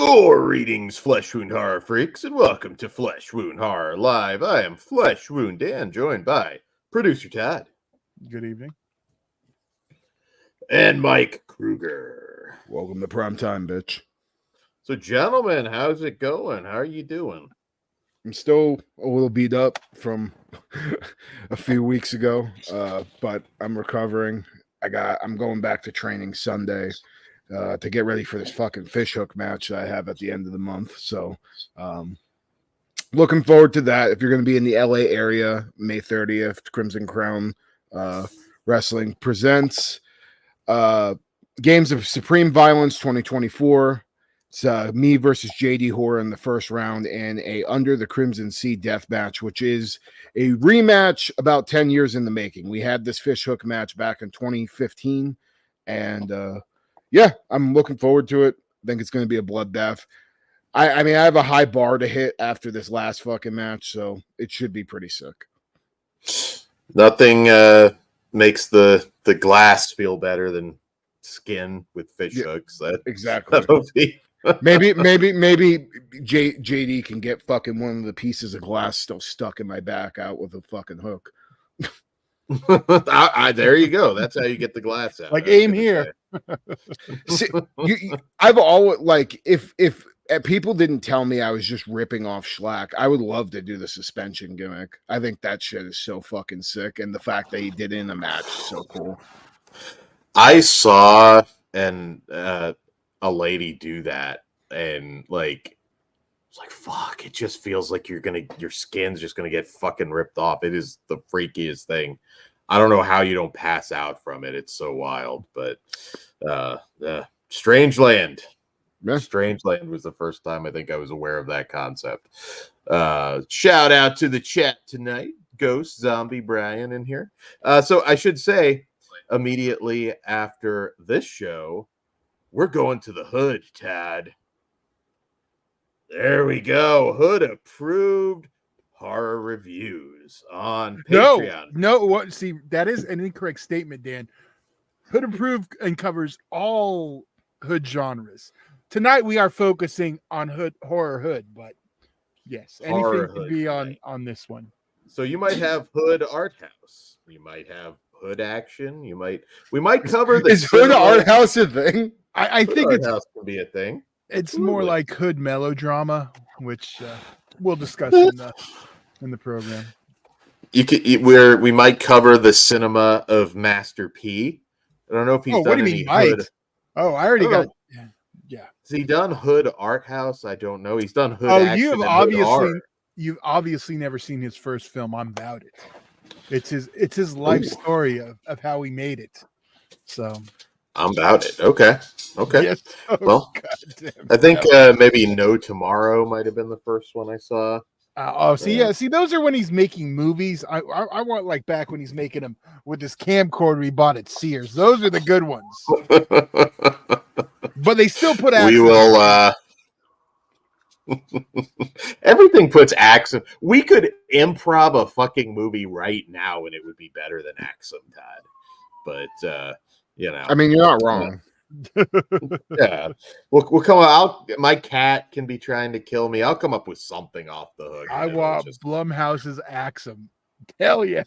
Greetings, Flesh Wound Horror freaks, and welcome to Flesh Wound Horror Live. I am Flesh Wound Dan, joined by producer Todd. Good evening. And Mike Kruger. Welcome to prime time, bitch. So, gentlemen, how's it going? How are you doing? I'm still a little beat up from a few weeks ago, but I'm recovering. I'm going back to training Sunday to get ready for this fucking fishhook match that I have at the end of the month. So, looking forward to that. If you're going to be in the LA area, May 30th, Crimson Crown Wrestling presents Games of Supreme Violence 2024. It's me versus JD Horror in the first round and a Under the Crimson Sea death match, which is a rematch about 10 years in the making. We had this fishhook match back in 2015, and yeah, I'm looking forward to it. I think it's going to be a bloodbath. I mean, I have a high bar to hit after this last fucking match, so it should be pretty sick. Nothing makes the glass feel better than skin with fish hooks. Exactly. Maybe JD can get fucking one of the pieces of glass still stuck in my back out with a fucking hook. There you go. That's how you get the glass out. Like aim here. See, I've always like if people didn't tell me I was just ripping off Schlack, I would love to do the suspension gimmick. I think that shit is so fucking sick, and the fact that he did it in a match is so cool. I saw a lady do that, and like, it's like, fuck, it just feels like your skin's just gonna get fucking ripped off. It is the freakiest thing. I don't know how you don't pass out from it. It's so wild. But Strange Land. Yeah. Strange Land was the first time I think I was aware of that concept. Shout out to the chat tonight. Ghost, Zombie, Brian in here. So I should say, immediately after this show, we're going to the Hood, Tad. There we go. Hood approved horror reviews on Patreon. No, what? See, that is an incorrect statement, Dan. Hood approved and covers all Hood genres. Tonight we are focusing on horror Hood, but yes, anything can be on this one. So you might have Hood Art House. You might have Hood Action. We might cover the Is Hood Art House a thing? I think Art House can be a thing. It's more like Hood melodrama, which we'll discuss in the program. We might cover the cinema of Master P. I don't know if he's done what do you any mean, Hood. Oh, I already got. Yeah. Has he done Hood Art House? I don't know. He's done Hood. Oh, Action you've obviously never seen his first film. I'm About It. It's his life story of how he made it. So I'm About It. Okay. Yes. Oh, well, I think maybe No Tomorrow might have been the first one I saw. See, those are when he's making movies. I want like back when he's making them with this camcorder he bought at Sears. Those are the good ones. But they still put accent. We will. Everything puts accent. We could improv a fucking movie right now, and it would be better than accent, Todd. But I mean, you're not wrong. Yeah, we'll come out. My cat can be trying to kill me. I'll come up with something off the hook. I want Blumhouse's Axum. Hell yeah!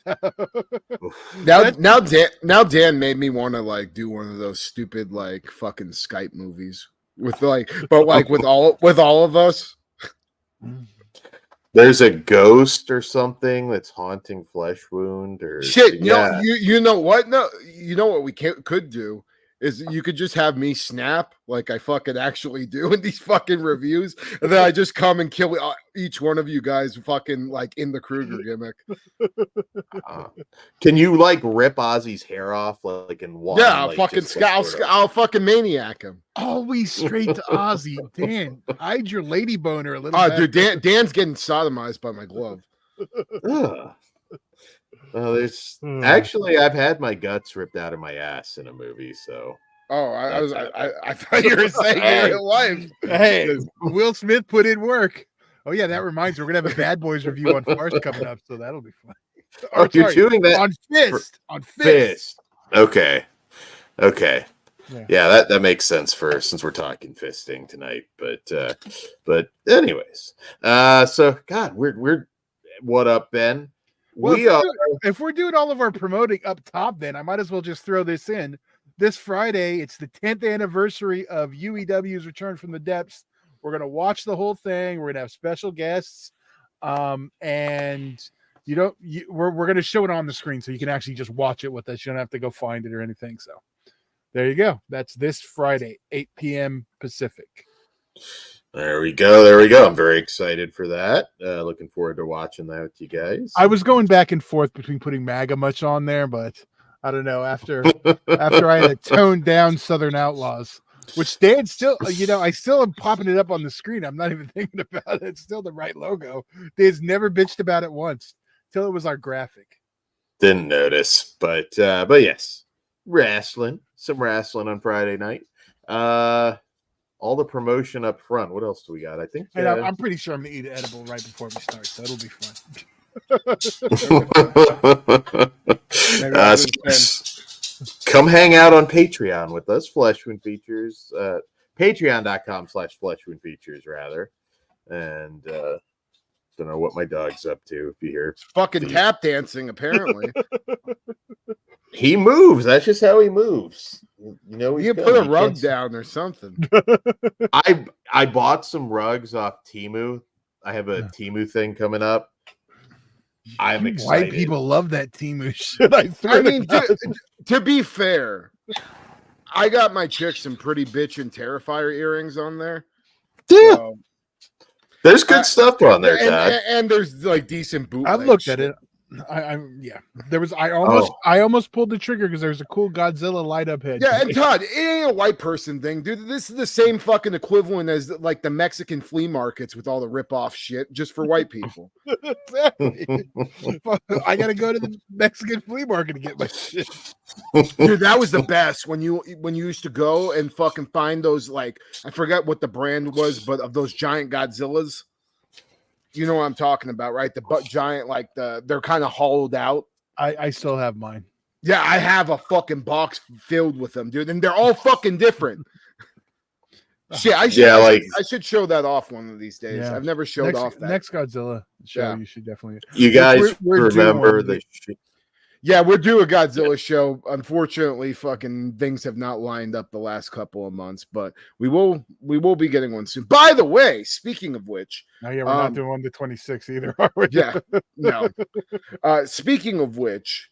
Now Dan made me want to like do one of those stupid like fucking Skype movies with with all of us. There's a ghost or something that's haunting Flesh Wound or shit. Yeah. No, you know what? No, you know what we could do is you could just have me snap like I fucking actually do in these fucking reviews, and then I just come and kill each one of you guys fucking like in the Kruger gimmick. Can you like rip Ozzy's hair off like in one? Yeah, I'll fucking maniac him. Always straight to Ozzy. Dan, hide your lady boner a little bit. Dude, Dan's getting sodomized by my glove. Actually, I've had my guts ripped out of my ass in a movie, so. Oh, I thought you were saying in real life. Hey, Will Smith put in work. Oh yeah, that reminds me, we're gonna have a Bad Boys review on Farce coming up, so that'll be fun. You're doing that on Fist. Okay. Yeah, that makes sense since we're talking fisting tonight. But anyways, so God, we're what up, Ben? Well, We are. if we're doing all of our promoting up top, then I might as well just throw this in. This Friday, it's the 10th anniversary of UEW's Return from the Depths. We're gonna watch the whole thing. We're gonna have special guests, and we're gonna show it on the screen so you can actually just watch it with us. You don't have to go find it or anything. So there you go. That's this Friday, 8 p.m. Pacific. There we go. I'm very excited for that. Looking forward to watching that with you guys. I was going back and forth between putting MAGA much on there, but I don't know. After I had to tone down Southern Outlaws, which Dan still, I still am popping it up on the screen. I'm not even thinking about it. It's still the right logo. Dan's never bitched about it once till it was our graphic. Didn't notice, but yes, some wrestling on Friday night. All the promotion up front. What else do we got? I think I'm pretty sure I'm gonna eat an edible right before we start, so it'll be fun. Come hang out on Patreon with us, Flesh Wound Features. Patreon.com/Flesh Wound Features, rather. And don't know what my dog's up to. If you hear, it's fucking tap dancing, apparently. He moves. That's just how he moves. You put a rug down or something. I bought some rugs off Temu. I have a Temu thing coming up. I'm excited. White people love that Temu shit. I mean, to be fair, I got my chick some pretty bitch and Terrifier earrings on there. Yeah. There's good stuff on there, Todd. And there's like decent bootleg. I've looked at it. There was I almost pulled the trigger because there's a cool Godzilla light up head. Yeah, and Todd, it ain't a white person thing, dude. This is the same fucking equivalent as like the Mexican flea markets with all the rip-off shit just for white people. Exactly. I gotta go to the Mexican flea market to get my shit. Dude, that was the best when you used to go and fucking find those, like, I forget what the brand was, but of those giant Godzillas. You know what I'm talking about, right? The butt giant, like they're kind of hollowed out. I still have mine. Yeah, I have a fucking box filled with them, dude, and they're all fucking different. Shit, I should show that off one of these days. Yeah. I've never showed off that. Next Godzilla show, you should definitely. You guys remember the shit. Yeah, we're due a Godzilla show. Unfortunately, fucking things have not lined up the last couple of months, but we will be getting one soon. By the way, speaking of which, we're not doing one to 26 either, are we? Yeah, no. Speaking of which,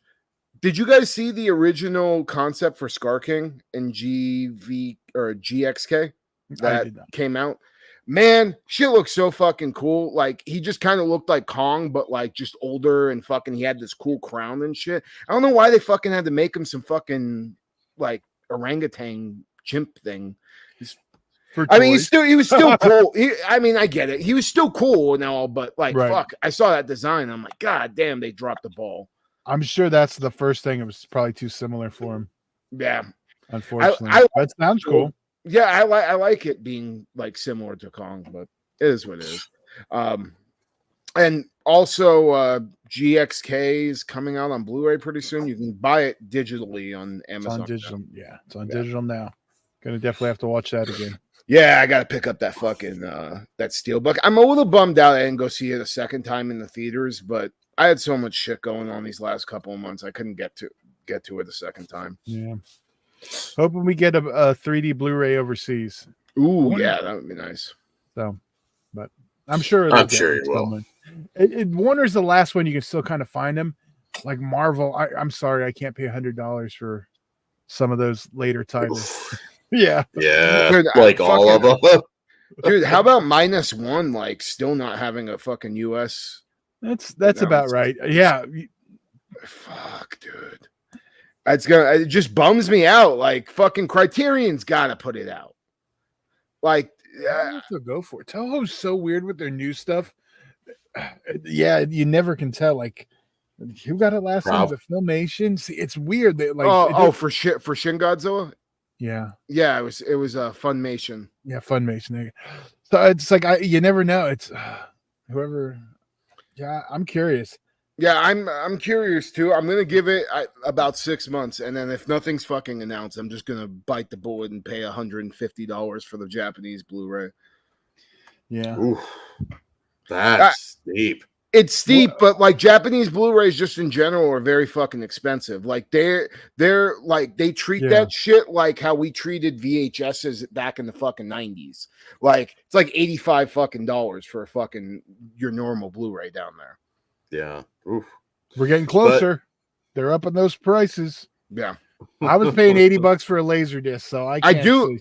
did you guys see the original concept for Scar King in GV or GXK that came out? Man, shit looks so fucking cool. Like, he just kind of looked like Kong, but like just older, and fucking he had this cool crown and shit. I don't know why they fucking had to make him some fucking like orangutan chimp thing. I mean, he was still cool. I get it. He was still cool and all, but like, fuck, I saw that design. I'm like, God damn, they dropped the ball. I'm sure that's the first thing. It was probably too similar for him. Yeah. Unfortunately. That sounds cool. Yeah, I like it being like similar to Kong, but it is what it is. And also GXK is coming out on Blu-ray pretty soon. You can buy it digitally on Amazon. It's on digital. Yeah, it's on digital now. Gonna definitely have to watch that again. Yeah, I gotta pick up that fucking that Steelbook. I'm a little bummed out I didn't go see it a second time in the theaters, but I had so much shit going on these last couple of months I couldn't get to it the second time. Yeah. Hoping we get a 3D Blu-ray overseas. Ooh, yeah, that would be nice. So, but I'm sure. I'm sure you will. Warner's the last one you can still kind of find them. Like Marvel, I'm sorry, I can't pay $100 for some of those later titles. Yeah, dude, like all of them. Dude, how about -1? Like, still not having a fucking US. That's about right. Yeah. Fuck, dude. It just bums me out. Like, fucking Criterion's got to put it out. Like, to go for it. Toho's so weird with their new stuff. Yeah, you never can tell. Like, who got it last time? The Filmation. See, it's weird that like for Shin Godzilla. Yeah, it was Funimation. Yeah, Funimation. So it's like you never know. It's whoever. Yeah, I'm curious. Yeah, I'm curious too. I'm gonna give it about 6 months, and then if nothing's fucking announced, I'm just gonna bite the bullet and pay $150 for the Japanese Blu-ray. Yeah. Ooh, that's steep. It's steep, but like Japanese Blu-rays just in general are very fucking expensive. Like they're like they treat that shit like how we treated VHSs back in the fucking 90s. Like it's like $85 fucking dollars for a fucking your normal Blu-ray down there. Yeah. Oof. We're getting closer. They're up on those prices. Yeah. I was paying $80 for a laser disc, so I do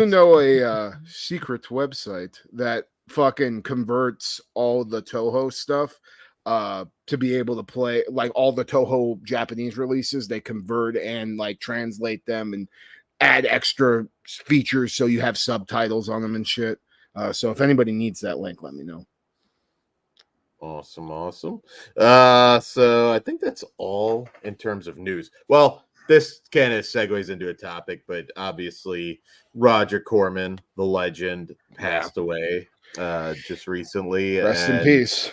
know a secret website that fucking converts all the Toho stuff to be able to play like all the Toho Japanese releases. They convert and like translate them and add extra features so you have subtitles on them and shit. So if anybody needs that link, let me know. Awesome. So I think that's all in terms of news. Well, this kind of segues into a topic, but obviously Roger Corman, the legend, passed away just recently. Rest in peace.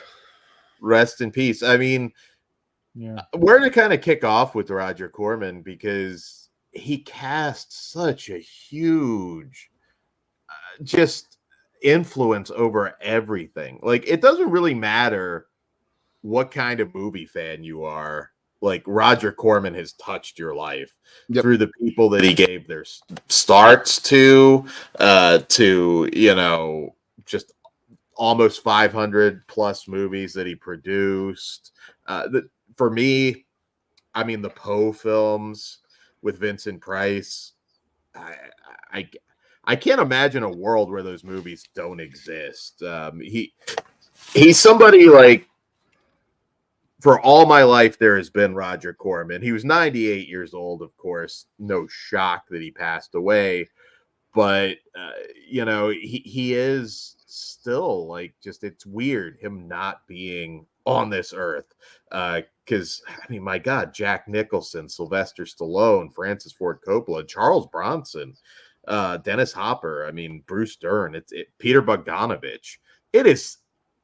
Rest in peace. I mean, we're going to kind of kick off with Roger Corman because he cast such a huge just influence over everything. Like, it doesn't really matter what kind of movie fan you are. Like, Roger Corman has touched your life through the people that he gave their starts to you know, just almost 500 plus movies that he produced. For me, I mean, the Poe films with Vincent Price, I can't imagine a world where those movies don't exist. He's somebody like, for all my life, there has been Roger Corman. He was 98 years old, of course. No shock that he passed away. But, you know, he is still like, just, it's weird him not being on this earth. Because, I mean, my God, Jack Nicholson, Sylvester Stallone, Francis Ford Coppola, Charles Bronson, Dennis Hopper, I mean, Bruce Dern, Peter Bogdanovich. It is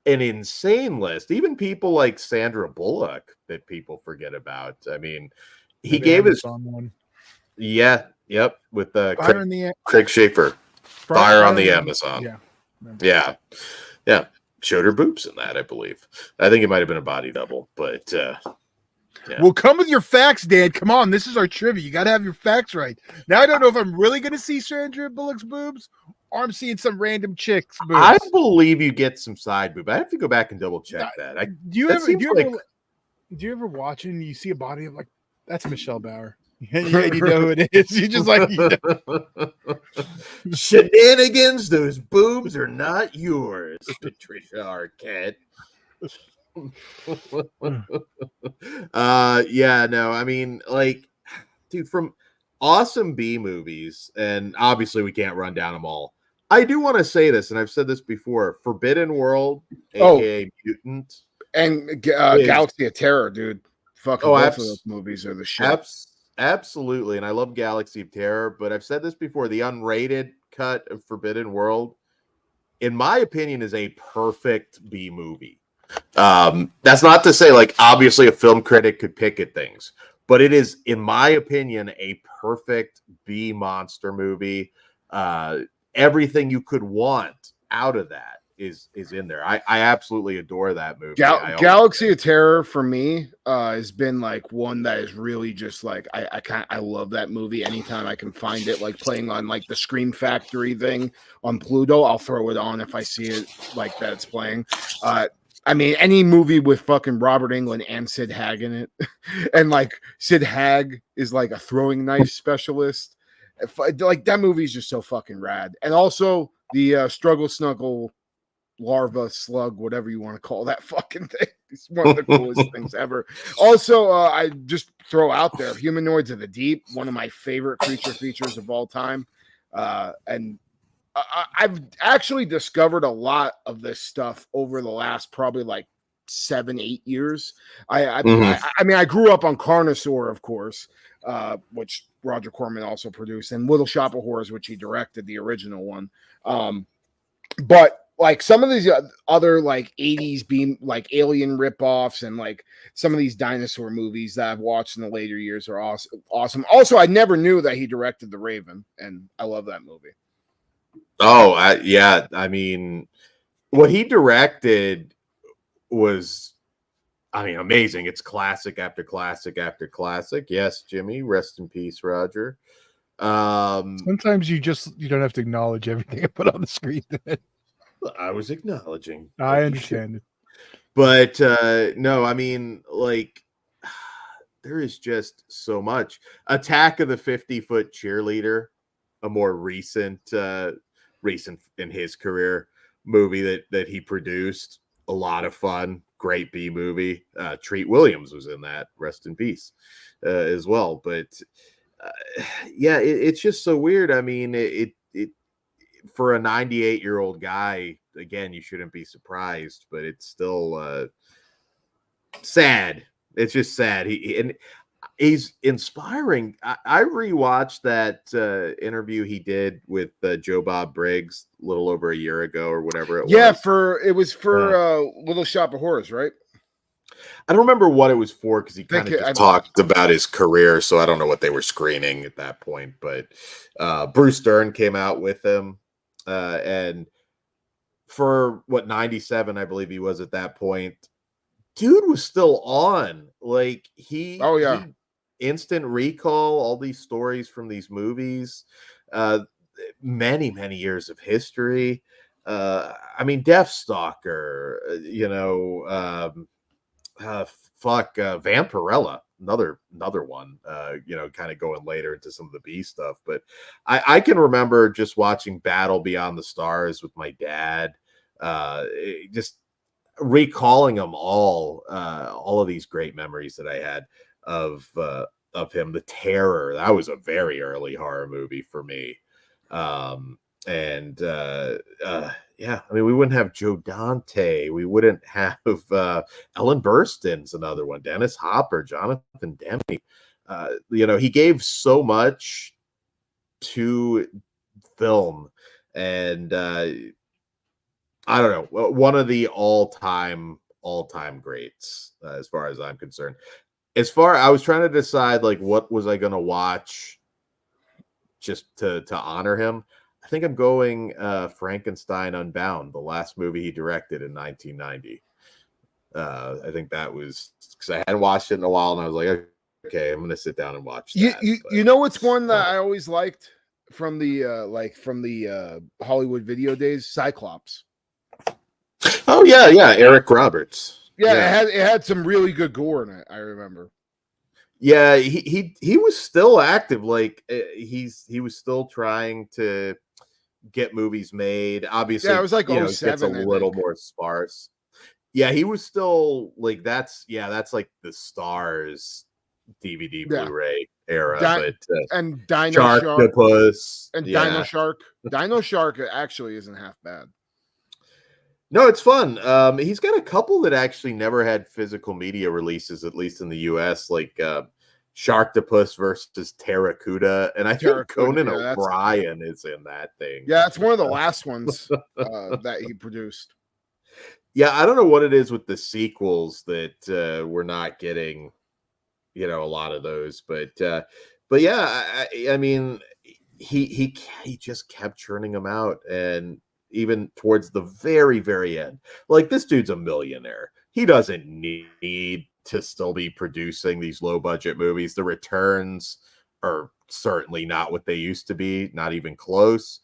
an insane list. Even people like Sandra Bullock that people forget about. I mean, he gave his one. With Craig Schaefer. Fire on the Amazon. Yeah. Showed her boobs in that, I believe. I think it might have been a body double, but Well, come with your facts, Dan. Come on, this is our trivia. You got to have your facts right. Now I don't know if I'm really going to see Sandra Bullock's boobs or I'm seeing some random chick's boobs. I believe you get some side boob. I have to go back and double check that. Do you ever watch and you see a body of like, that's Michelle Bauer? And you know who it is. You just like, you know. Shenanigans, those boobs are not yours, Patricia Arquette. I mean, like, dude, from awesome B movies, and obviously we can't run down them all. I do want to say this, and I've said this before: Forbidden World, aka Mutant, and Galaxy of Terror, dude. Fucking both of those movies are the shit. Absolutely, and I love Galaxy of Terror, but I've said this before: the unrated cut of Forbidden World, in my opinion, is a perfect B movie. That's not to say, like, obviously a film critic could pick at things, but it is, in my opinion, a perfect B monster movie. Everything you could want out of that is in there. I absolutely adore that movie. Galaxy of Terror for me has been like one that is really just like I love that movie. Anytime I can find it, like playing on like the Scream Factory thing on Pluto, I'll throw it on if I see it like that it's playing. I mean, any movie with fucking Robert Englund and Sid Haig in it, and like Sid Haig is like a throwing knife specialist. Like that movie is just so fucking rad. And also the Struggle Snuggle larva slug, whatever you want to call that fucking thing. It's one of the coolest things ever. Also, I just throw out there Humanoids of the Deep, one of my favorite creature features of all time. And I've actually discovered a lot of this stuff over the last probably like 7-8 years. I mean, I grew up on Carnosaur, of course, which Roger Corman also produced, and Little Shop of Horrors, which he directed, the original one. But like some of these other like 80s beam like alien ripoffs and like some of these dinosaur movies that I've watched in the later years are awesome. Also, I never knew that he directed The Raven, and I love that movie. Oh, yeah. I mean, what he directed was, I mean, amazing. It's classic after classic after classic. Yes, Jimmy, rest in peace, Roger. Sometimes you don't have to acknowledge everything I put on the screen. I was acknowledging. I understand it. But no, I mean, like, there is just so much. Attack of the 50-Foot Cheerleader, a more recent in his career movie that he produced. A lot of fun, great B movie. Treat Williams was in that. Rest in peace, as well. But yeah, it's just so weird. I mean, it for a 98-year-old guy, again, you shouldn't be surprised, but it's still sad. It's just sad. He's inspiring. I rewatched that interview he did with Joe Bob Briggs a little over a year ago or whatever it was. Yeah, it was for Little Shop of Horrors, right? I don't remember what it was for because he kind of talked about his career, so I don't know what they were screening at that point. But Bruce Dern came out with him, and for 97, I believe he was at that point. Dude was still on. Like he Instant Recall, all these stories from these movies, many years of history. I mean, Deathstalker, Vampirella, another one, kind of going later into some of the B stuff. But I can remember just watching Battle Beyond the Stars with my dad, just recalling them all of these great memories that I had of him. The Terror, that was a very early horror movie for me. Yeah, I mean, we wouldn't have Joe Dante. We wouldn't have Ellen Burstyn's another one. Dennis Hopper, Jonathan Demme. He gave so much to film, and I don't know, one of the all-time greats as far as I'm concerned. I was trying to decide like what was I going to watch just to honor him. I think I'm going Frankenstein Unbound, the last movie he directed in 1990. I think that was because I hadn't watched it in a while, and I was like, okay, I'm going to sit down and watch that. You know what's one that I always liked from the Hollywood video days? Cyclops. Oh yeah, Eric Roberts. Yeah, it had some really good gore in it, I remember. Yeah, he was still active. Like he was still trying to get movies made. Obviously, yeah, it was like it gets a little more sparse. Yeah, he was still like that's like the Stars DVD Blu-ray era, and Dino Sharktopus and Dino Shark. Dino Shark actually isn't half bad. No, it's fun. He's got a couple that actually never had physical media releases, at least in the US, like Sharktopus versus Terracuda, and I think Conan O'Brien is in that thing. Yeah, it's one of the last ones that he produced. Yeah, I don't know what it is with the sequels that we're not getting, a lot of those, but yeah, I mean, he just kept churning them out, and even towards the very, very end, like this dude's a millionaire. He doesn't need to still be producing these low budget movies. The returns are certainly not what they used to be, not even close.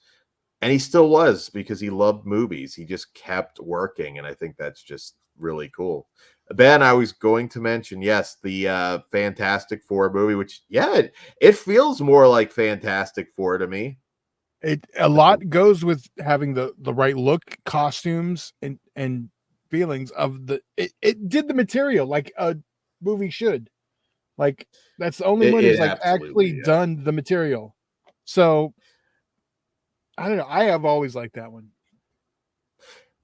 And he still was, because he loved movies. He just kept working. And I think that's just really cool. Ben, I was going to mention, yes, the Fantastic Four movie, which, it feels more like Fantastic Four to me. A lot goes with having the right look, costumes, and feelings of it did the material like a movie should. Like that's the only one who's like actually done the material. So I don't know. I have always liked that one.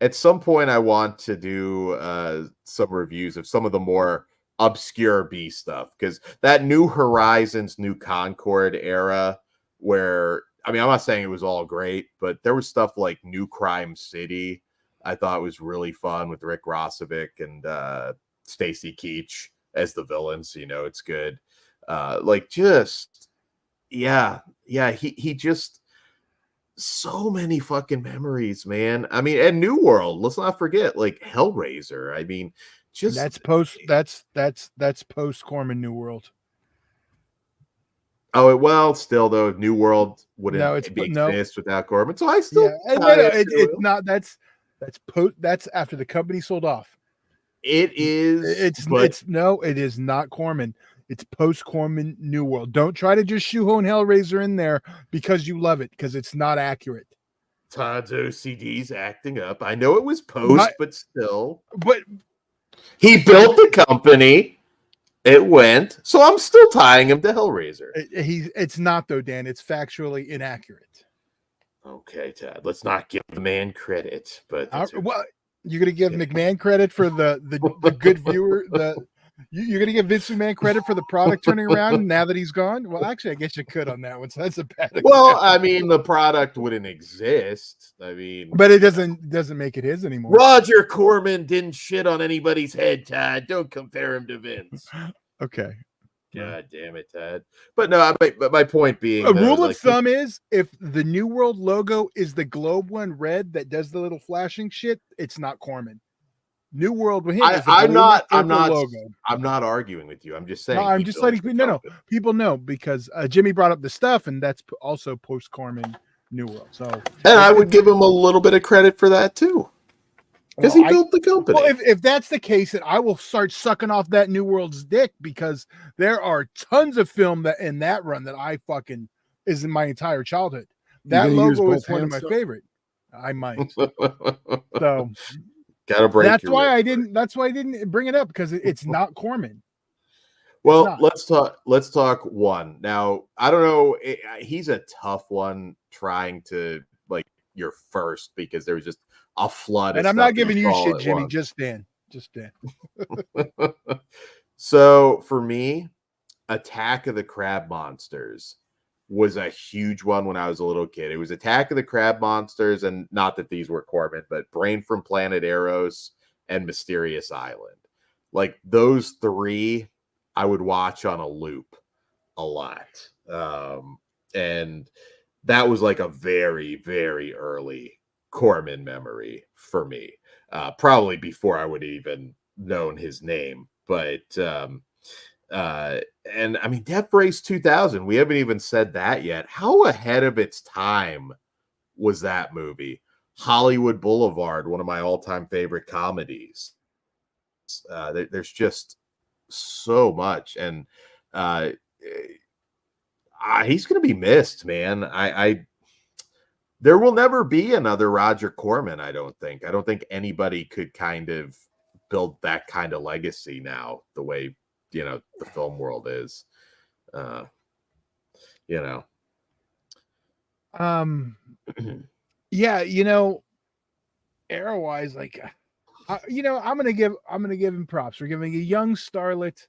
At some point, I want to do some reviews of some of the more obscure B stuff, because that New Horizons, New Concord era, where, I mean, I'm not saying it was all great, but there was stuff like New Crime City, I thought was really fun with Rick Rossovich and Stacy Keach as the villains. You know, it's good. Like just he just so many fucking memories, man. I mean, and New World. Let's not forget, like Hellraiser. I mean, just That's post Corman New World. oh well, still though, New World No, wouldn't it's no. exist without Corman. So I still It's not. That's after the company sold off. It is, but It is not Corman. It's post Corman New World. Don't try to just shoehorn Hellraiser in there because you love it, because it's not accurate. Todd's OCD's acting up. I know it was post, but still. But he built the company. It went. So I'm still tying him to Hellraiser. It's not though, Dan. It's factually inaccurate. Okay, Todd. Let's not give the man credit. But well, you're gonna give McMahon credit for the good viewer. You're gonna give Vince McMahon credit for the product turning around now that he's gone. Well, actually, I guess you could on that one. So that's a bad example. Well, I mean, the product wouldn't exist. I mean, but it doesn't make it his anymore. Roger Corman didn't shit on anybody's head, Todd. Don't compare him to Vince. Okay. God damn it, Todd. But no, but my point being, a rule of thumb is if the New World logo is the globe one red that does the little flashing shit, it's not Corman. New World with him. I'm not arguing with you. I'm just saying. No, I'm just letting people know because Jimmy brought up the stuff, and that's also post Corman New World. So, and I would give him a little bit of credit for that too, because he built the company. Well, if that's the case, then I will start sucking off that New World's dick, because there are tons of film that in that run that I fucking is in my entire childhood. That logo is one of my favorite. I might. So. Gotta break. That's why I didn't bring it up, because it's not Corman. Well, let's talk one. Now, I don't know. He's a tough one trying to like your first, because there was just a flood. And I'm not giving you shit, Jimmy. Just Dan. So for me, Attack of the Crab Monsters was a huge one when I was a little kid. It was Attack of the Crab Monsters, and not that these were Corman, but Brain from Planet Eros and Mysterious Island. Like those three, I would watch on a loop a lot. And that was like a very, very early Corman memory for me. Probably before I would even known his name. But and I mean, Death Race 2000, we haven't even said that yet. How ahead of its time was that movie? Hollywood Boulevard, one of my all-time favorite comedies. There's just so much, and he's going to be missed, man. There will never be another Roger Corman, I don't think. I don't think anybody could kind of build that kind of legacy now, the way the film world is. Yeah, era wise, like I'm gonna give him props. We're giving a young starlet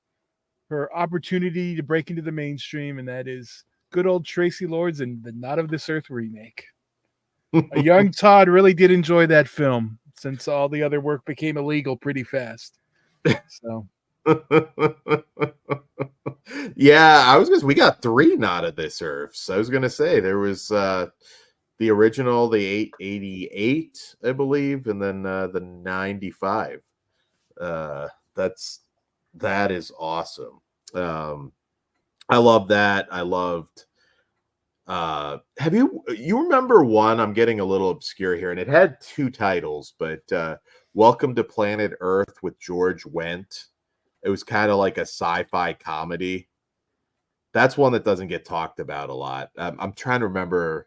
her opportunity to break into the mainstream, and that is good old Tracy Lords and the Not of This Earth remake. A young Todd really did enjoy that film, since all the other work became illegal pretty fast. So yeah, we got 3 Not of This Earth. So I was gonna say there was the original, the 88, I believe, and then the 95. That is awesome. I love that. I loved. Have you remember one? I'm getting a little obscure here, and it had 2 titles, but Welcome to Planet Earth with George Wendt. It was kind of like a sci-fi comedy. That's one that doesn't get talked about a lot. I'm trying to remember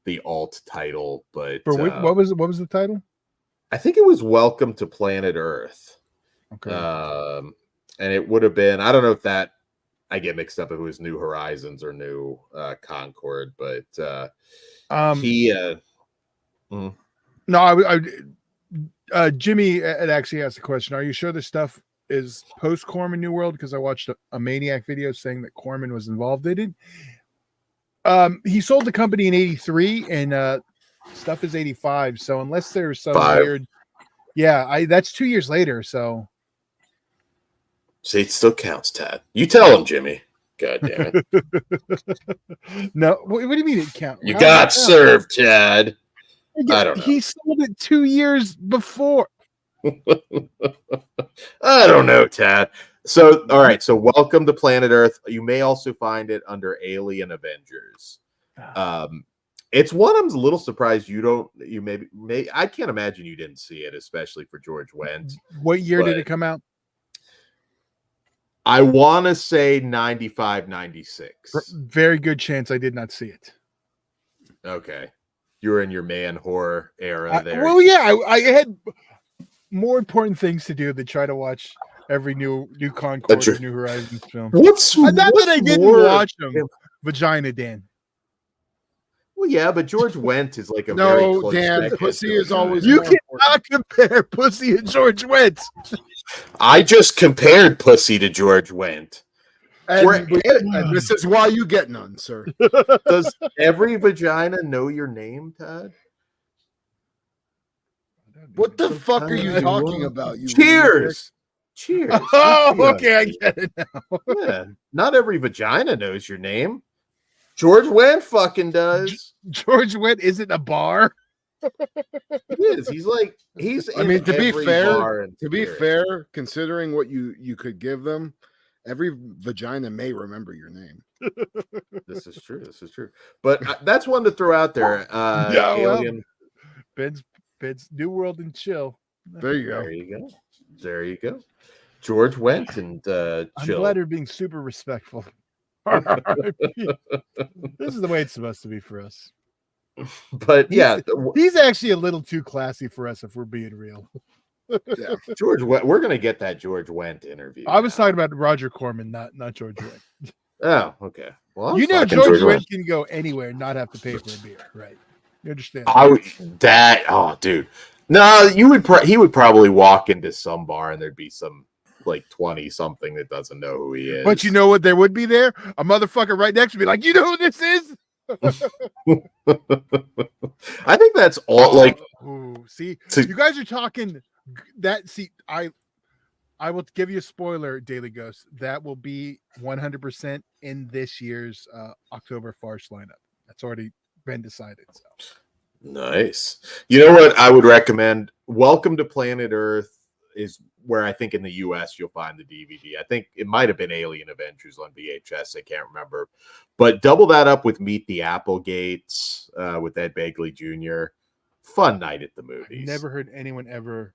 the alt title, but what was the title? I think it was Welcome to Planet Earth. Okay. And it would have been, I don't know if that, I get mixed up if it was New Horizons or New Concord, but Jimmy had actually asked the question, are you sure this stuff is post Corman New World? Because I watched a Maniac video saying that Corman was involved in it. He sold the company in 83, and Stuff is 85. So unless there's some 5. weird, yeah, that's 2 years later. So See, it still counts, Tad. You tell him, Jimmy. God damn it. no, what do you mean it counts? You got served, Tad. I don't know. He sold it 2 years before. I don't know, Tad. So, all right. So, welcome to Planet Earth. You may also find it under Alien Avengers. It's one I'm a little surprised you don't. You may. I can't imagine you didn't see it, especially for George Wendt. What year did it come out? I want to say 95, 96. Very good chance I did not see it. Okay. You were in your man horror era there. Well, yeah, I had more important things to do than try to watch every new Concord or New Horizons film. Not that I didn't watch them. Vagina Dan. Well, yeah, but George Wendt is like a No, very close Dan, second pussy to is a always guy. You cannot compare pussy and George Wendt. I just compared pussy to George Wendt. And this is why you get none, sir. Does every vagina know your name, Todd? What the fuck are you talking about? You Cheers. Cheers. Oh, okay, I get it now. Yeah, not every vagina knows your name. George Wendt fucking does. George Wendt isn't a bar. He is. He's. I mean, to be fair, spirit. considering what you could give them, every vagina may remember your name. This is true. But that's one to throw out there. Yeah, Alien. Ben's New World and Chill. There you go. There you go. George Wendt and I'm Chill. glad you're being super respectful. This is the way it's supposed to be for us. But yeah, he's actually a little too classy for us if we're being real. Yeah. George Wendt, we're gonna get that George Wendt interview. I was talking about Roger Corman, not George Wendt. Oh, okay. Well, you know George Wendt can go anywhere and not have to pay for a beer, right? You understand? Dude. No, he would probably walk into some bar and thered be some like 20 something that doesn't know who he is. But you know what there would be there? A motherfucker right next to me, like, you know who this is? I think that's all. Like, see, you guys are talking that. See, I will give you a spoiler, Daily Ghost. That will be 100% in this year's October Farce lineup. That's already been decided. So nice. You know what I would recommend? Welcome to Planet Earth is where I think in the US you'll find the DVD. I think it might have been Alien Avengers on VHS. I can't remember. But double that up with Meet the Applegates with Ed Begley Jr. Fun night at the movies. I've never heard anyone ever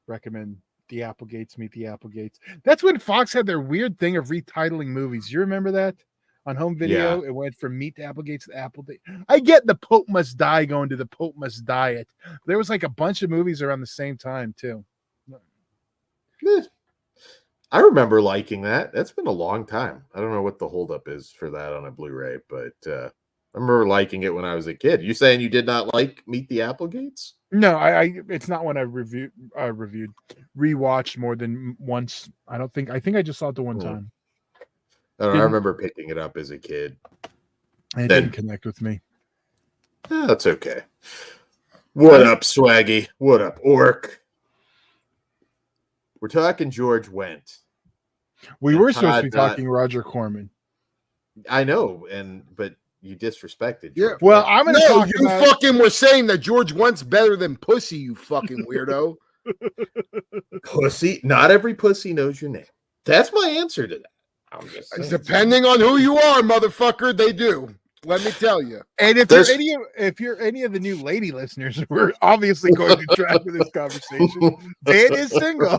recommend the Applegates, Meet the Applegates. That's when Fox had their weird thing of retitling movies. You remember that? On home video, It went from Meet the Applegates to Applegate. I get the Pope Must Die going to the Pope Must Diet. There was like a bunch of movies around the same time too. I remember liking that. That's been a long time. I don't know what the holdup is for that on a Blu-ray, but I remember liking it when I was a kid. You saying you did not like Meet the Applegates? No, it's not one I reviewed, rewatched more than once. I think I just saw it the one time. I remember picking it up as a kid. It didn't connect with me. That's okay. What up, Swaggy? What up, Orc? We're talking George Wendt. We were supposed to be talking Roger Corman. I know, but you disrespected. George well, I'm going to talk about... fucking were saying that George Wendt's better than pussy, you fucking weirdo. Pussy. Not every pussy knows your name. That's my answer to that. I'm just saying. Depending on who you are, motherfucker, they do. Let me tell you. And if you're any of the new lady listeners, we're obviously going to track with this conversation. Dan is single.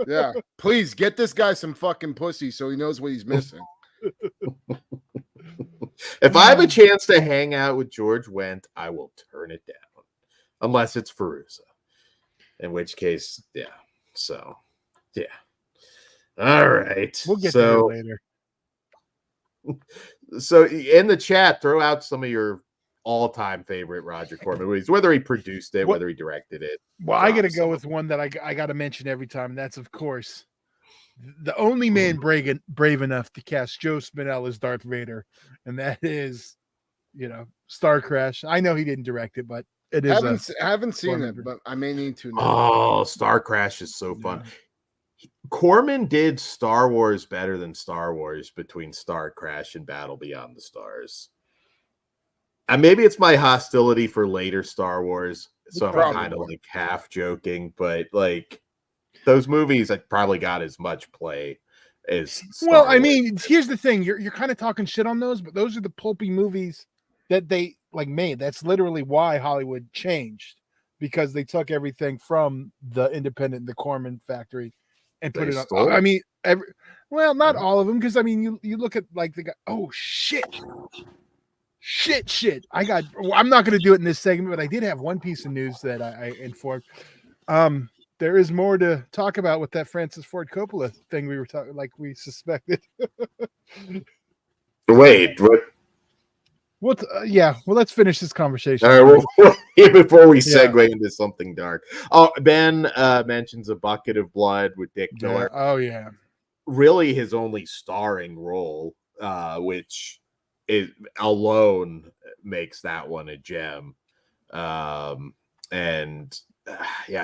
Yeah, please get this guy some fucking pussy so he knows what he's missing. If I have a chance to hang out with George Wendt, I will turn it down, unless it's Fairuza, in which case, yeah. So, yeah. All right. We'll get there later. So, in the chat, throw out some of your all-time favorite Roger Corman movies, whether he produced it, whether he directed it. Well, I got to go with one that I got to mention every time. And that's, of course, the only man brave enough to cast Joe Spinell as Darth Vader, and that is Star Crash. I know he didn't direct it, but it is. Haven't seen Corman it, but I may need to now. Oh, Star Crash is so fun. Corman did Star Wars better than Star Wars between Star Crash and Battle Beyond the Stars. And maybe it's my hostility for later Star Wars, so I'm kind of like half joking, but like those movies, I probably got as much play as Star I Wars. mean, here's the thing: you're kind of talking shit on those, but those are the pulpy movies that they like made. That's literally why Hollywood changed, because they took everything from the independent, the Corman factory, and put it on. I mean, not all of them, because I mean, you look at like the guy. Oh shit. I'm not going to do it in this segment, but I did have one piece of news that I informed. There is more to talk about with that Francis Ford Coppola thing we were talking, like we suspected. Wait, what? What? Well, let's finish this conversation. All right, well, before we segue into something dark. Oh, Ben mentions A Bucket of Blood with Dick Miller. Oh yeah, really his only starring role, which it alone makes that one a gem.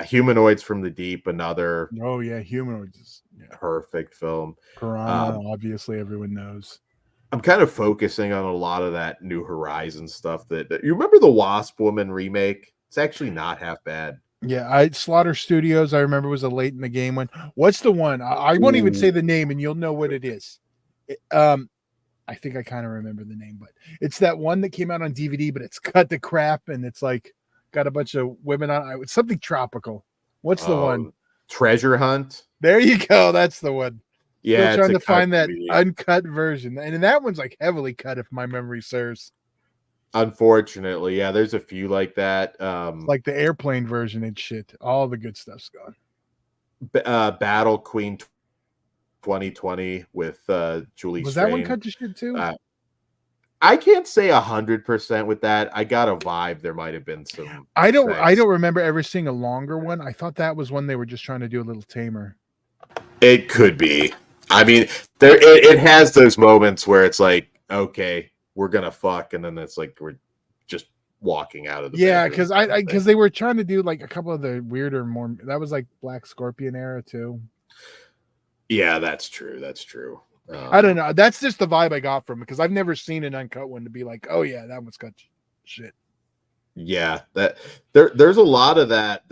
Humanoids from the Deep, another Humanoids, perfect film. Piranha, obviously everyone knows. I'm kind of focusing on a lot of that New Horizons stuff that you remember the Wasp Woman remake. It's actually not half bad. Yeah, Slaughter Studios, I remember, was a late in the game one. What's the one? I won't even say the name, and you'll know what it is. I think I kind of remember the name, but it's that one that came out on DVD, but it's cut to crap, and it's like got a bunch of women on it. Something tropical. What's the one? Treasure Hunt. There you go. That's the one. Yeah, still trying to find that uncut version, and that one's like heavily cut, if my memory serves. Unfortunately, yeah, there's a few like that. Like the airplane version and shit. All the good stuff's gone. Battle Queen 2020 with Julie. Was Strain. That one cut to shit too? I can't say 100% with that. I got a vibe there might have been some. I don't remember ever seeing a longer one. I thought that was one they were just trying to do a little tamer. It could be. I mean, it has those moments where it's like, okay, we're gonna fuck, and then it's like we're just walking out of the because because they were trying to do like a couple of the weirder, more that was like Black Scorpion era too. Yeah, that's true. I don't know. That's just the vibe I got from it, because I've never seen an uncut one to be like, oh yeah, that one's cut shit. Yeah, that there's a lot of that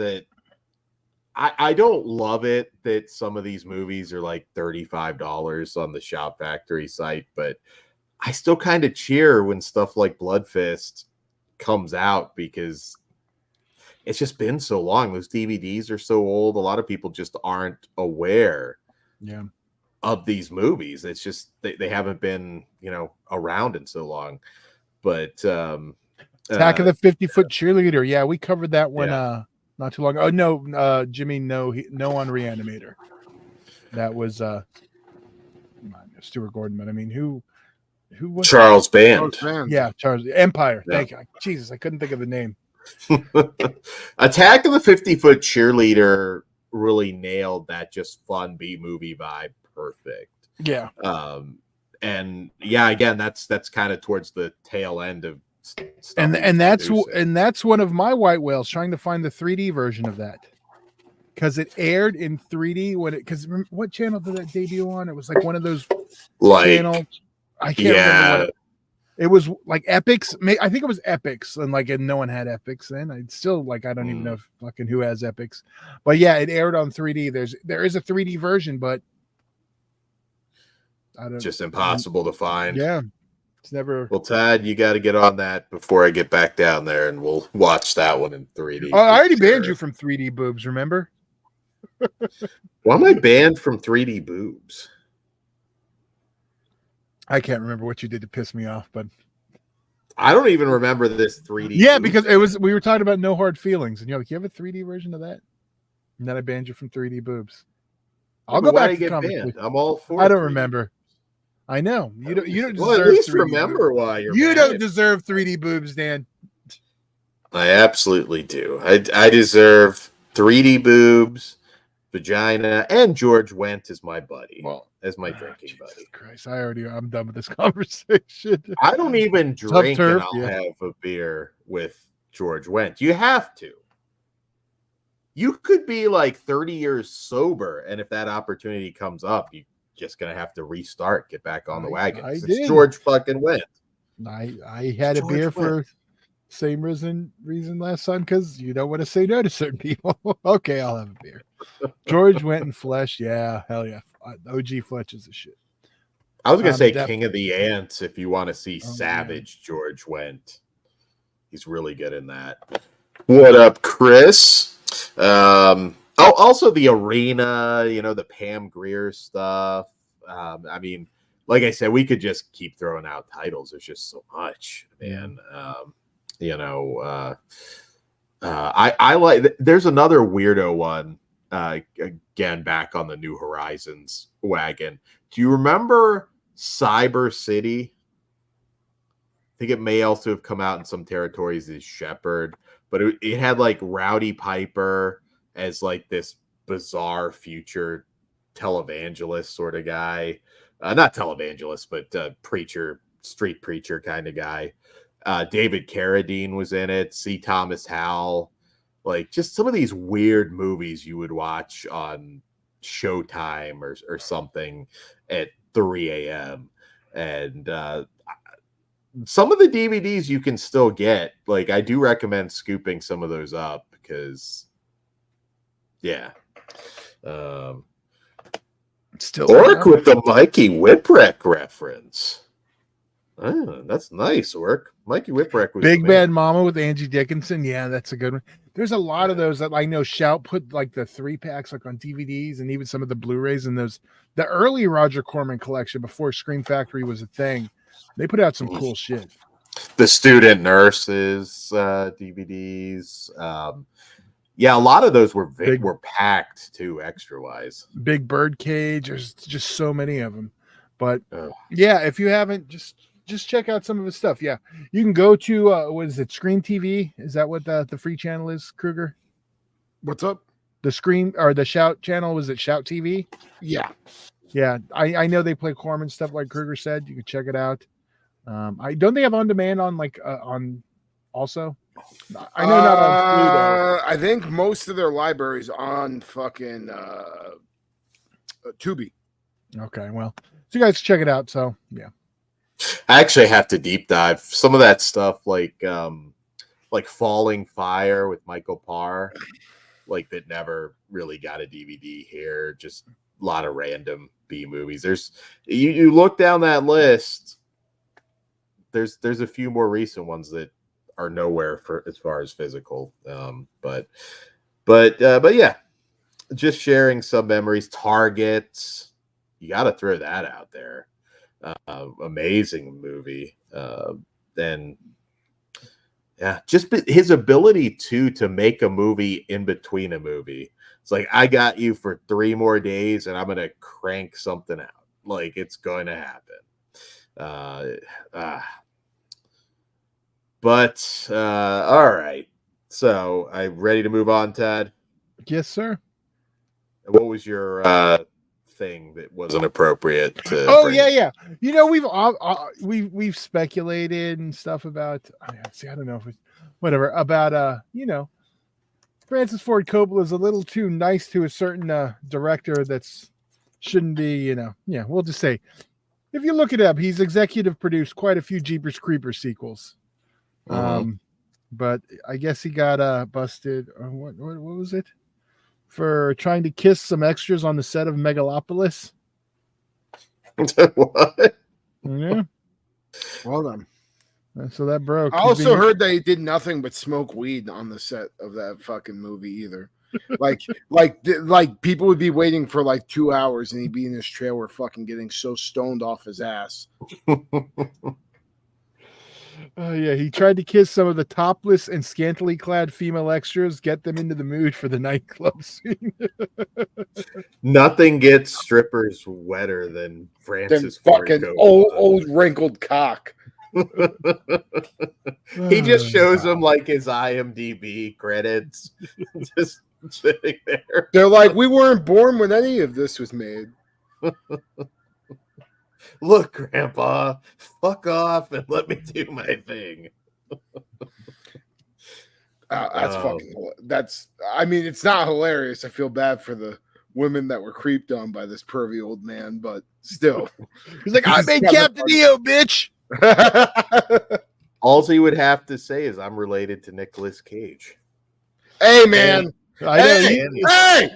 I don't love it that some of these movies are like $35 on the Shop Factory site, but I still kind of cheer when stuff like Blood Fist comes out, because it's just been so long. Those DVDs are so old. A lot of people just aren't aware of these movies. It's just they haven't been, around in so long. But Attack of the 50-Foot Cheerleader. Yeah, we covered that one not too long ago. Oh no, Jimmy, no on Reanimator. That was Stuart Gordon, but I mean who was Charles Band? Yeah, Charles Empire. Yeah. Thank you. Jesus, I couldn't think of the name. Attack of the 50-Foot Cheerleader really nailed that just fun B movie vibe perfect. Yeah. And again, that's kind of towards the tail end of stuff. And that's one of my white whales, trying to find the 3D version of that, because it aired in 3D what channel did that debut on? It was like one of those channels. I can't remember. It was like Epix. I think it was Epix, and no one had Epix then. I don't even know fucking who has Epix, but yeah, it aired on 3D. There is a 3D version, but just impossible to find. Yeah, it's never. Well, Tad, you got to get on that before I get back down there, and we'll watch that one in 3D. Oh, I already banned you from 3D boobs. Remember? Why am I banned from 3D boobs? I can't remember what you did to piss me off, but I don't even remember this 3D. Yeah, because we were talking about No Hard Feelings, and you're like, you have a 3D version of that? And then I banned you from 3D boobs. I'll go back to banned. I'm all for. I don't remember. I know you don't. Deserve at least remember boobs. Why you're. You don't deserve 3D boobs, Dan. I absolutely do. I deserve 3D boobs, vagina, and George Wendt is my buddy, Well, as my drinking Jesus buddy. Christ, I'm done with this conversation. I don't even Tough drink, turf, and I'll yeah. have a beer with George Wendt. You have to. You could be like 30 years sober, and if that opportunity comes up, you're just gonna have to restart, get back on the wagon. I It's did. George fucking Wendt. I had a George beer Wendt. for same reason last time, because you don't want to say no to certain people. Okay, I'll have a beer. George Wendt and Flesh, yeah, hell yeah. OG Fletch is a shit. I was gonna say Def- King of the Ants if you want to see Oh, Savage George Wendt. He's really good in that. What up, Chris? Also the arena, the Pam Grier stuff. I mean, like I said, we could just keep throwing out titles. There's just so much, man. I like. There's another weirdo one. Again, back on the New Horizons wagon. Do you remember Cyber City? I think it may also have come out in some territories as Shepherd, but it had like Rowdy Piper as like this bizarre future televangelist sort of guy. Not televangelist, but preacher, street preacher kind of guy. David Carradine was in it. C. Thomas Howell. Like just some of these weird movies you would watch on Showtime or something at 3 a.m. And some of the DVDs you can still get. Like I do recommend scooping some of those up because, yeah. Still Orc with the Mikey Whipwreck reference. Oh, that's nice, Orc. Mikey Whipwreck was Big Bad Mama with Angie Dickinson. Yeah, that's a good one. There's a lot of those that I know Shout put like the 3-packs like on DVDs and even some of the Blu-rays and those the early Roger Corman collection before Scream Factory was a thing. They put out some cool shit. The Student Nurses DVDs. Yeah, a lot of those were were packed too, extra wise. Big Birdcage. There's just so many of them. But yeah, if you haven't, just check out some of his stuff. Yeah, you can go to what is it, Scream TV? Is that what the free channel is, Kruger? What's up? The Scream or the Shout channel? Was it Shout TV? Yeah. I know they play Corman stuff like Kruger said. You can check it out. I don't they have on demand on like on also. I know not on Pluto. I think most of their libraries on fucking Tubi. Okay, well, so you guys check it out. So yeah. I actually have to deep dive some of that stuff, like Falling Fire with Michael Parr, like that never really got a DVD here. Just a lot of random B movies. There's you look down that list. There's a few more recent ones that are nowhere for as far as physical. But yeah, just sharing some memories. Targets, you got to throw that out there. Amazing movie. And yeah, just his ability to make a movie in between a movie. It's like, I got you for 3 more days and I'm going to crank something out. Like it's going to happen. But all right. So I'm ready to move on, Ted. Yes, sir. What was your thing that wasn't appropriate to bring? Yeah. We've speculated and stuff about I don't know if it's whatever about Francis Ford Coppola is a little too nice to a certain director that's shouldn't be, we'll just say if you look it up, he's executive produced quite a few Jeepers Creepers sequels. But I guess he got busted or what was it? For trying to kiss some extras on the set of Megalopolis. What? Yeah. Well done. So that broke. I also heard they did nothing but smoke weed on the set of that fucking movie either. like people would be waiting for like 2 hours and he'd be in his trailer fucking getting so stoned off his ass. Yeah, he tried to kiss some of the topless and scantily clad female extras, get them into the mood for the nightclub scene. Nothing gets strippers wetter than Francis Ford fucking Coppola. old wrinkled cock. He just shows them like his IMDb credits. Just sitting there. They're like, we weren't born when any of this was made. Look, Grandpa, fuck off and let me do my thing. That's I mean, it's not hilarious. I feel bad for the women that were creeped on by this pervy old man, but still. He's like, I made Captain EO, bitch. All he would have to say is, I'm related to Nicolas Cage. Hey, man. Hey,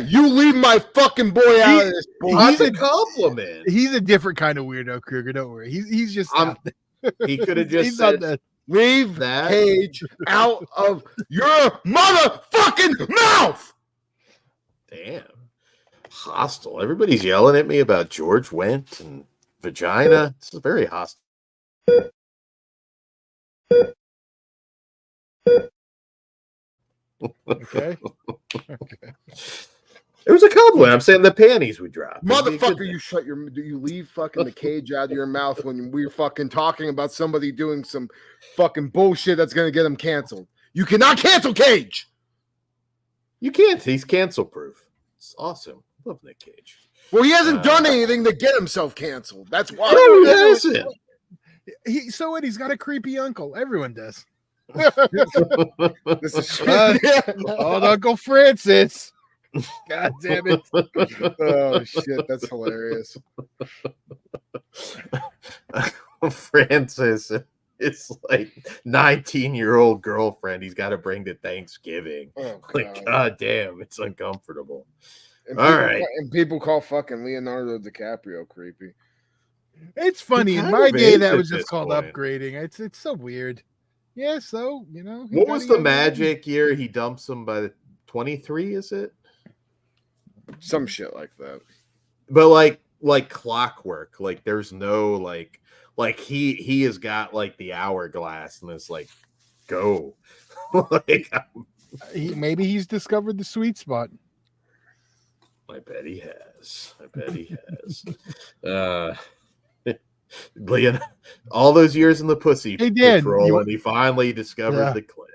You leave my fucking boy out of this. He's a compliment. He's a different kind of weirdo, Kruger. Don't worry. He's just out there. He could have just said, leave that Cage out of your motherfucking mouth. Damn. Hostile. Everybody's yelling at me about George Wendt and vagina. This is very hostile. Okay. It was a compliment. I'm saying the panties we dropped. Motherfucker, you leave fucking the cage out of your mouth when we're fucking talking about somebody doing some fucking bullshit that's gonna get him canceled. You cannot cancel Cage. You can't. He's cancel proof. It's awesome. Love Nick Cage. Well, he hasn't done anything to get himself canceled. That's why. No, he hasn't. So what? He's got a creepy uncle. Everyone does. This is Oh, Uncle Francis. God damn it. Oh shit, that's hilarious. Francis is like 19-year-old girlfriend he's got to bring to Thanksgiving. Oh, like, God damn, it's uncomfortable. All right. And people call fucking Leonardo DiCaprio creepy. It's funny. In my day, that was just called upgrading. It's so weird. Yeah, so, you know. What was the magic year he dumps him by the 23, is it? Some shit like that. But like clockwork. Like there's no like he has got like the hourglass and it's like go. Like maybe he's discovered the sweet spot. I bet he has. Leon, all those years in the pussy patrol, and he finally discovered the clit.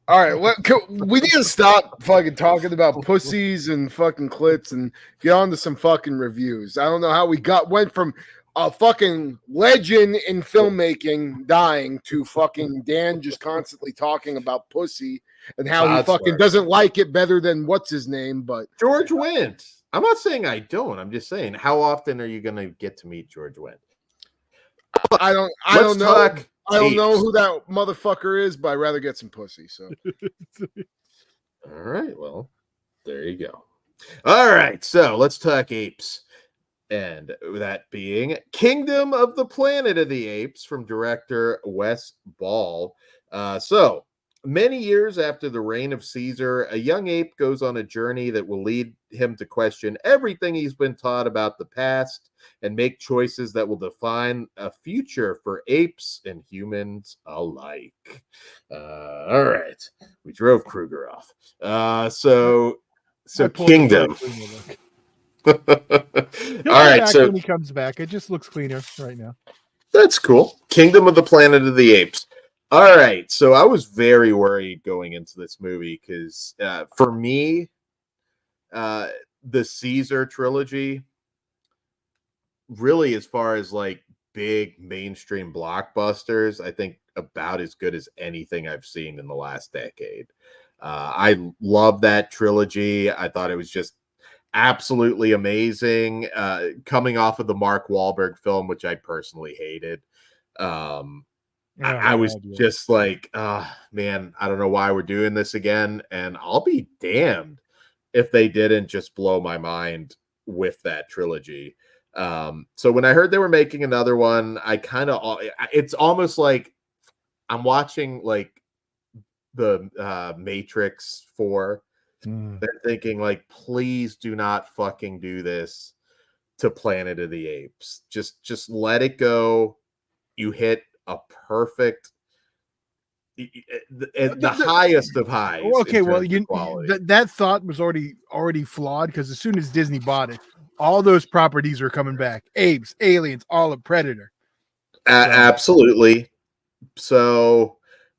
All right, we need to stop fucking talking about pussies and fucking clits and get on to some fucking reviews. I don't know how we went from a fucking legend in filmmaking dying to fucking Dan just constantly talking about pussy and how he fucking doesn't like it better than what's his name, but George Wendt. I'm not saying I don't. I'm just saying, how often are you going to get to meet George Wendt? I don't know. I don't know who that motherfucker is, but I'd rather get some pussy. So, all right. Well, there you go. All right. So let's talk apes. And that being Kingdom of the Planet of the Apes from director Wes Ball. So many years after the reign of Caesar, a young ape goes on a journey that will lead him to question everything he's been taught about the past and make choices that will define a future for apes and humans alike. All right. We drove Kruger off. So Kingdom. All right. So when he comes back, it just looks cleaner right now. That's cool. Kingdom of the Planet of the Apes. All right, so I was very worried going into this movie because for me, the Caesar trilogy, really as far as like big mainstream blockbusters, I think about as good as anything I've seen in the last decade. I love that trilogy. I thought it was just absolutely amazing. Coming off of the Mark Wahlberg film, which I personally hated. I was just like, man, I don't know why we're doing this again. And I'll be damned if they didn't just blow my mind with that trilogy. So when I heard they were making another one, it's almost like I'm watching like the Matrix 4. They're thinking like, please do not fucking do this to Planet of the Apes. Just let it go. You hit a perfect the highest of highs. Okay, well, that thought was already flawed because as soon as Disney bought it, all those properties were coming back. Apes, aliens, all of Predator. Absolutely. So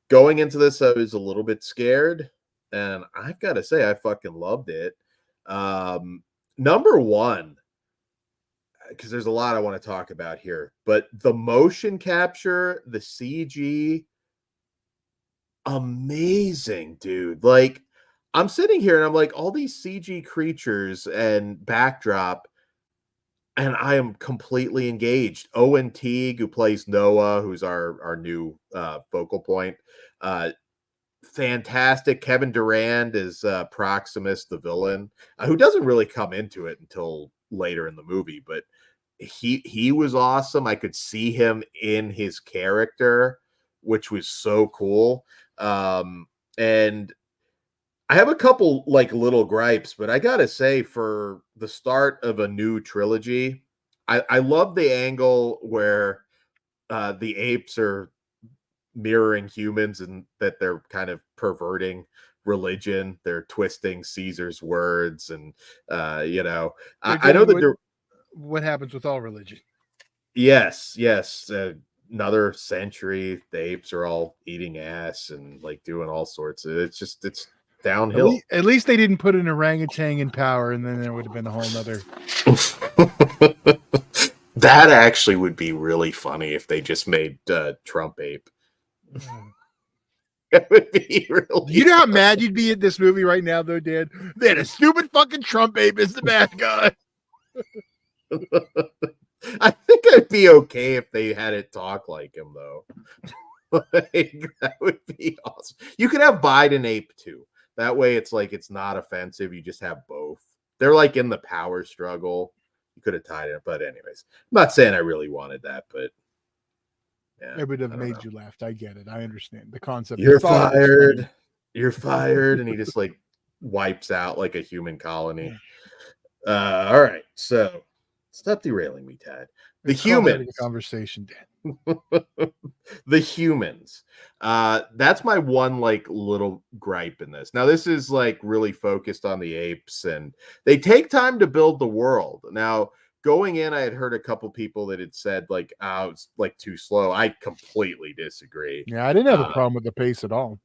going into this, I was a little bit scared. and I've got to say I fucking loved it. Number one, because there's a lot I want to talk about here, but the motion capture, the CG, amazing, dude. Like, I'm sitting here and I'm like, all these CG creatures and backdrop, and I am completely engaged. Owen Teague, who plays Noah, who's our new focal point, fantastic. Kevin Durand is Proximus, the villain, who doesn't really come into it until later in the movie, but he was awesome. I could see him in his character, which was so cool. And I have a couple like little gripes, but I gotta say, for the start of a new trilogy, I love the angle where the apes are mirroring humans and that they're kind of perverting religion. They're twisting Caesar's words, and I know that what happens with all religion. yes, another century, the apes are all eating ass and like doing all sorts of, it's downhill. At least they didn't put an orangutan in power, and then there would have been a whole nother. That actually would be really funny if they just made Trump ape. That would be really. You know how mad you'd be at this movie right now, though, Dan? That a stupid fucking Trump ape is the bad guy. I think I'd be okay if they had it talk like him, though. Like, that would be awesome. You could have Biden ape too. That way, it's like it's not offensive. You just have both. They're like in the power struggle. You could have tied it up, but anyways, I'm not saying I really wanted that, but yeah, it would have made you laugh. I get it. I understand the concept. You're fired. You're fired, and he just like wipes out like a human colony. All right, so stop derailing me, Tad. The humans conversation, Dan. The humans. That's my one like little gripe in this. Now, this is like really focused on the apes, and they take time to build the world. Now, going in, I had heard a couple people that had said like, "Oh, it's like too slow." I completely disagree. Yeah, I didn't have a problem with the pace at all.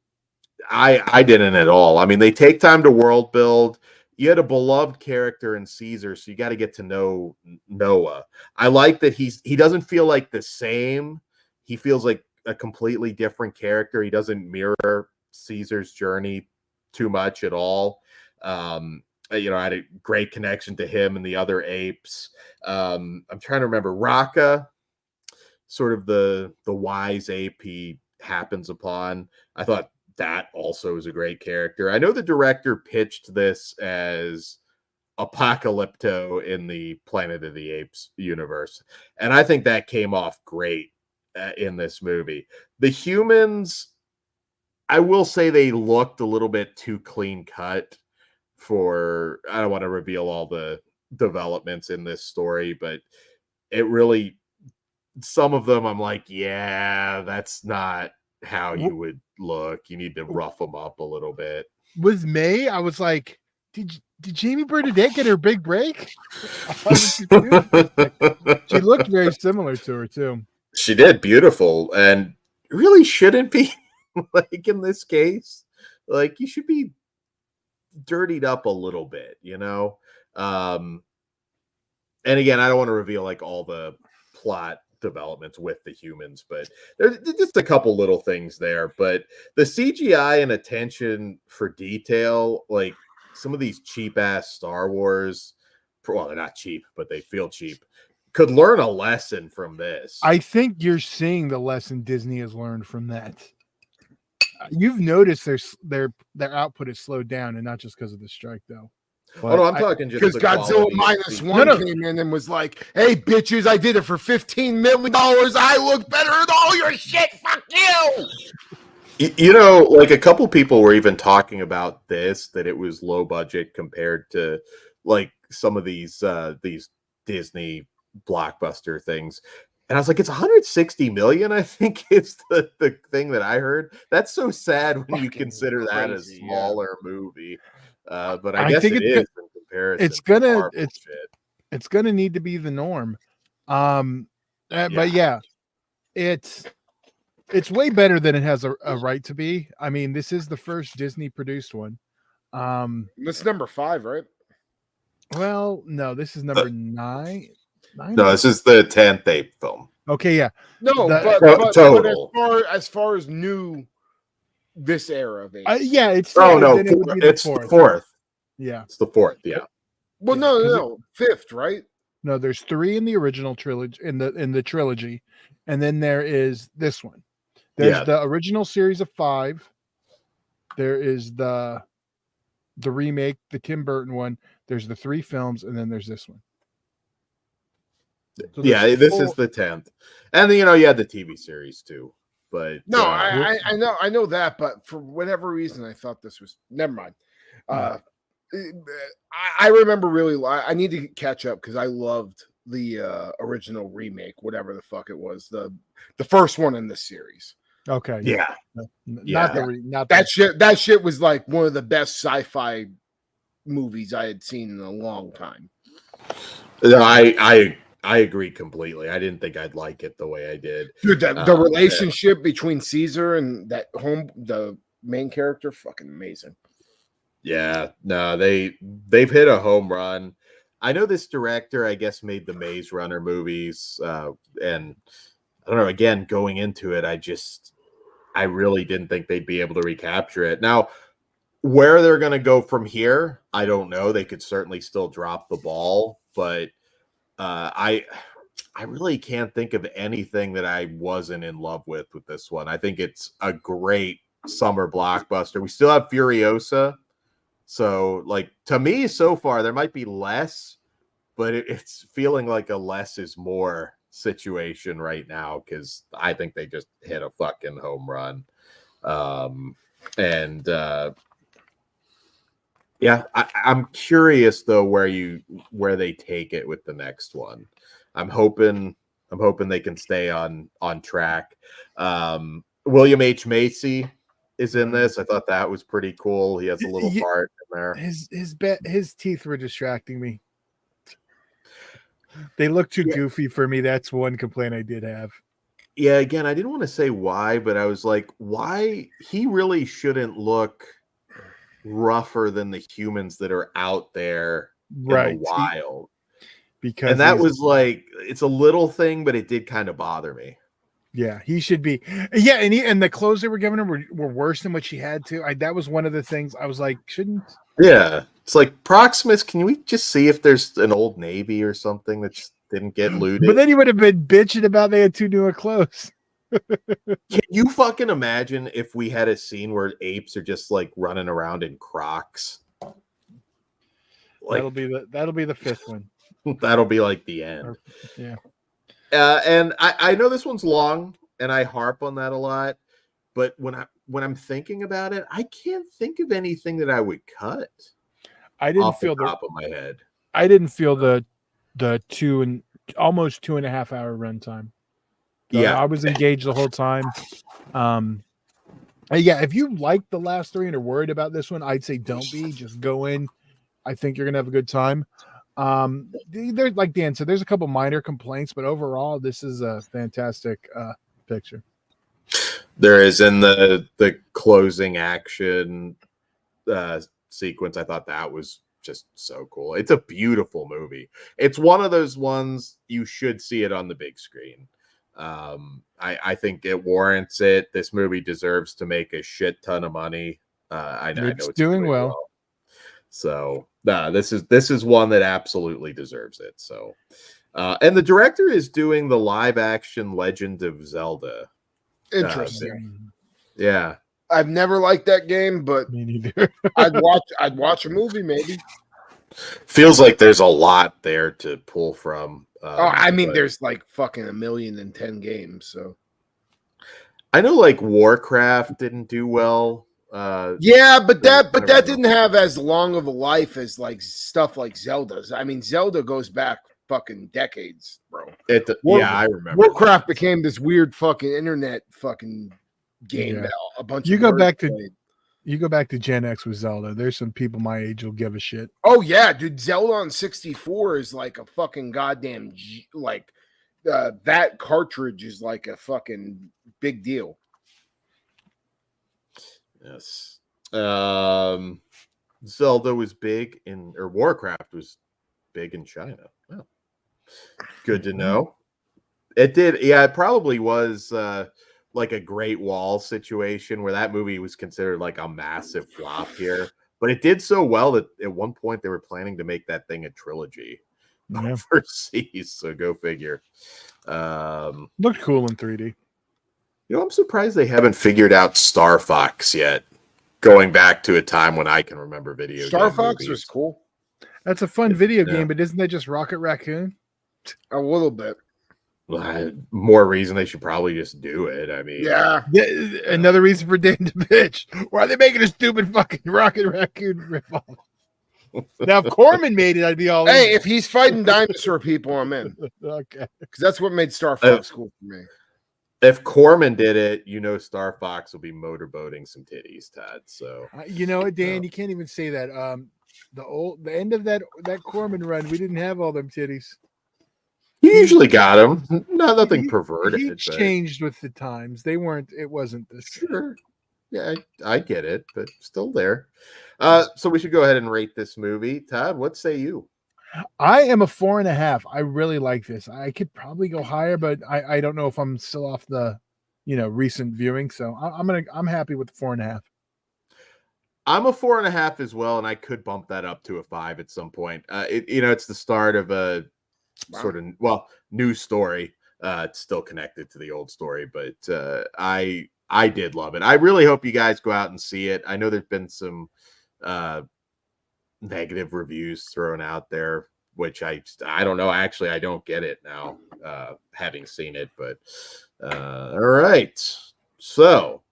I didn't at all. I mean, they take time to world build. You had a beloved character in Caesar, so you got to get to know Noah. I like that he doesn't feel like the same. He feels like a completely different character. He doesn't mirror Caesar's journey too much at all. I had a great connection to him and the other apes. I'm trying to remember Raka, sort of the wise ape he happens upon. I thought that also is a great character. I know the director pitched this as Apocalypto in the Planet of the Apes universe, and I think that came off great in this movie. The humans, I will say, they looked a little bit too clean cut for, I don't want to reveal all the developments in this story, but it really, some of them I'm like, yeah, that's not how you would look. You need to rough them up a little bit. With May, I was like, did Jamie Bernadette get her big break? She looked very similar to her too. She did, beautiful, and really shouldn't be like in this case. Like, you should be dirtied up a little bit, and again, I don't want to reveal like all the plot developments with the humans, but there's just a couple little things there. But the CGI and attention for detail, like some of these cheap ass Star Wars, well, they're not cheap, but they feel cheap, could learn a lesson from this. I think you're seeing the lesson Disney has learned from that. You've noticed their output is slowed down, and not just because of the strike, though. But no, I'm talking just because Godzilla -1 came in and was like, "Hey, bitches, I did it for $15 million. I look better than all your shit. Fuck you." Like a couple people were even talking about this, that it was low budget compared to like some of these Disney blockbuster things. And I was like, it's 160 million, I think is the thing that I heard. That's so sad when you consider that a smaller movie. But I guess it is in comparison. It's gonna need to be the norm. But yeah, it's It's way better than it has a right to be. I mean, this is the first Disney produced one. That's number 5, right? Well, no, this is number 9. No, this is the 10th Ape film. Okay, yeah. No, The- but total. as far as new this era of apes. Yeah, it's Oh no, then it would be the it's the fourth. 4th. Yeah. It's the 4th. Yeah. Well, Yeah, no, 5th, right? No, there's 3 in the original trilogy in the trilogy, and then there is this one. There's the original series of 5. There is the remake, the Tim Burton one. There's the 3 films, and then there's this one. So Yeah, this is the 10th, and you had the TV series too. But no, I know that, but for whatever reason, I thought this was never mind. I remember really. I need to catch up because I loved the original remake, whatever the fuck it was, the first one in this series. Okay. Yeah. Not that shit was like one of the best sci-fi movies I had seen in a long time. No, I agree completely. I didn't think I'd like it the way I did. Dude, the relationship between Caesar and the main character, fucking amazing. Yeah, no, they've hit a home run. I know this director, I guess, made the Maze Runner movies, and I don't know. Again, going into it, I really didn't think they'd be able to recapture it. Now, where they're going to go from here, I don't know. They could certainly still drop the ball, but I really can't think of anything that I wasn't in love with this one. I think it's a great summer blockbuster. We still have Furiosa. So, like, to me, so far, there might be less, but it's feeling like a less is more situation right now because I think they just hit a fucking home run. Yeah, I'm curious though where they take it with the next one. I'm hoping they can stay on track. William H. Macy is in this. I thought that was pretty cool. He has a little part in there. His teeth were distracting me. They look too goofy for me. That's one complaint I did have. Yeah, again, I didn't want to say why, but I was like, why he really shouldn't look rougher than the humans that are out there in the wild. Because that was like, it's a little thing, but it did kind of bother me. Yeah, he should be. Yeah, and the clothes they were giving him were worse than what she had to. That was one of the things I was like, shouldn't. Yeah, it's like Proximus. Can we just see if there's an Old Navy or something that just didn't get looted? But then he would have been bitching about they had 2 newer clothes. Can you fucking imagine if we had a scene where apes are just like running around in Crocs? Like, that'll be the 5th one. That'll be like the end. Yeah. And I know this one's long, and I harp on that a lot. But when I'm thinking about it, I can't think of anything that I would cut. I didn't feel the top of my head. I didn't feel the almost 2.5 hour runtime. Yeah, I was engaged the whole time. Yeah, if you like the last 3 and are worried about this one, I'd say don't be. Just go in. I think you're gonna have a good time. There's, like Dan said, there's a couple minor complaints, but overall, this is a fantastic picture. There is in the closing action sequence. I thought that was just so cool. It's a beautiful movie. It's one of those ones you should see it on the big screen. I think it warrants it. This movie deserves to make a shit ton of money. I know it's doing well. So this is one that absolutely deserves it. So, and the director is doing the live action Legend of Zelda. Interesting. Yeah, I've never liked that game, but me neither. I'd watch a movie maybe. Feels like there's a lot there to pull from. There's like fucking 1,000,010 games. So I know, like Warcraft didn't do well. Yeah, but that didn't have as long of a life as like stuff like Zelda's. I mean, Zelda goes back fucking decades, bro. I remember. Warcraft became this weird fucking internet fucking game. Yeah. A bunch. You of go nerds back to played. You go back to Gen X with Zelda. There's some people my age will give a shit. Oh yeah, dude. Zelda on 64 is like a fucking goddamn like that cartridge is like a fucking big deal. Yes. Zelda was big or Warcraft was big in China. Oh, good to know. It did. Yeah, it probably was like a Great Wall situation where that movie was considered like a massive flop here. But it did so well that at one point they were planning to make that thing a trilogy overseas. So go figure. Looked cool in 3D. I'm surprised they haven't figured out Star Fox yet. Going back to a time when I can remember video Star game Fox movies. was cool. That's a fun video game, but isn't that just Rocket Raccoon? A little bit. More reason they should probably just do it. I mean, yeah. Another reason for Dan to bitch. Why are they making a stupid fucking Rocket Raccoon ripoff? Now, if Corman made it, I'd be all Hey, in. if he's fighting dinosaur people, I'm in. Okay. Because that's what made Star Fox cool for me. If Corman did it, Star Fox will be motorboating some titties, Todd. So You know what, Dan? You can't even say that. The end of that Corman run, we didn't have all them titties. you usually got them. Nothing perverted. He but changed with the times. They weren't. It wasn't this. sure. Yeah, I get it, but still there. So we should go ahead and rate this movie. Todd, what say you? I am a 4.5. I really like this. I could probably go higher, but I don't know if I'm still off the recent viewing. So I'm happy with the 4.5. I'm a 4.5 as well, and I could bump that up to a 5 at some point. It's the start of a sort of new story. It's still connected to the old story, but I did love it. I really hope you guys go out and see it. I know there's been some negative reviews thrown out there, which I don't know. Actually, I don't get it now, having seen it. But all right, so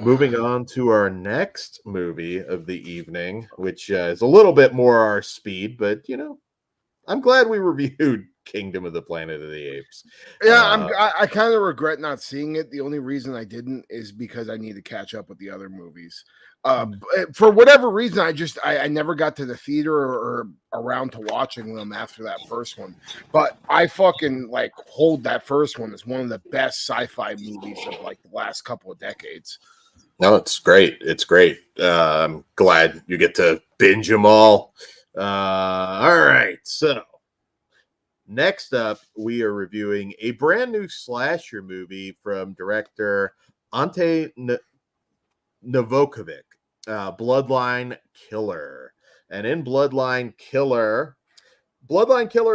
moving on to our next movie of the evening, which is a little bit more our speed, but I'm glad we reviewed Kingdom of the Planet of the Apes. Yeah, I kind of regret not seeing it. The only reason I didn't is because I need to catch up with the other movies. For whatever reason, I never got to the theater or around to watching them after that first one. But I fucking hold that first one as one of the best sci-fi movies of the last couple of decades. No, it's great. It's great. I'm glad you get to binge them all. All right, so next up, we are reviewing a brand new slasher movie from director Ante Novakovic, Bloodline Killer. And in Bloodline Killer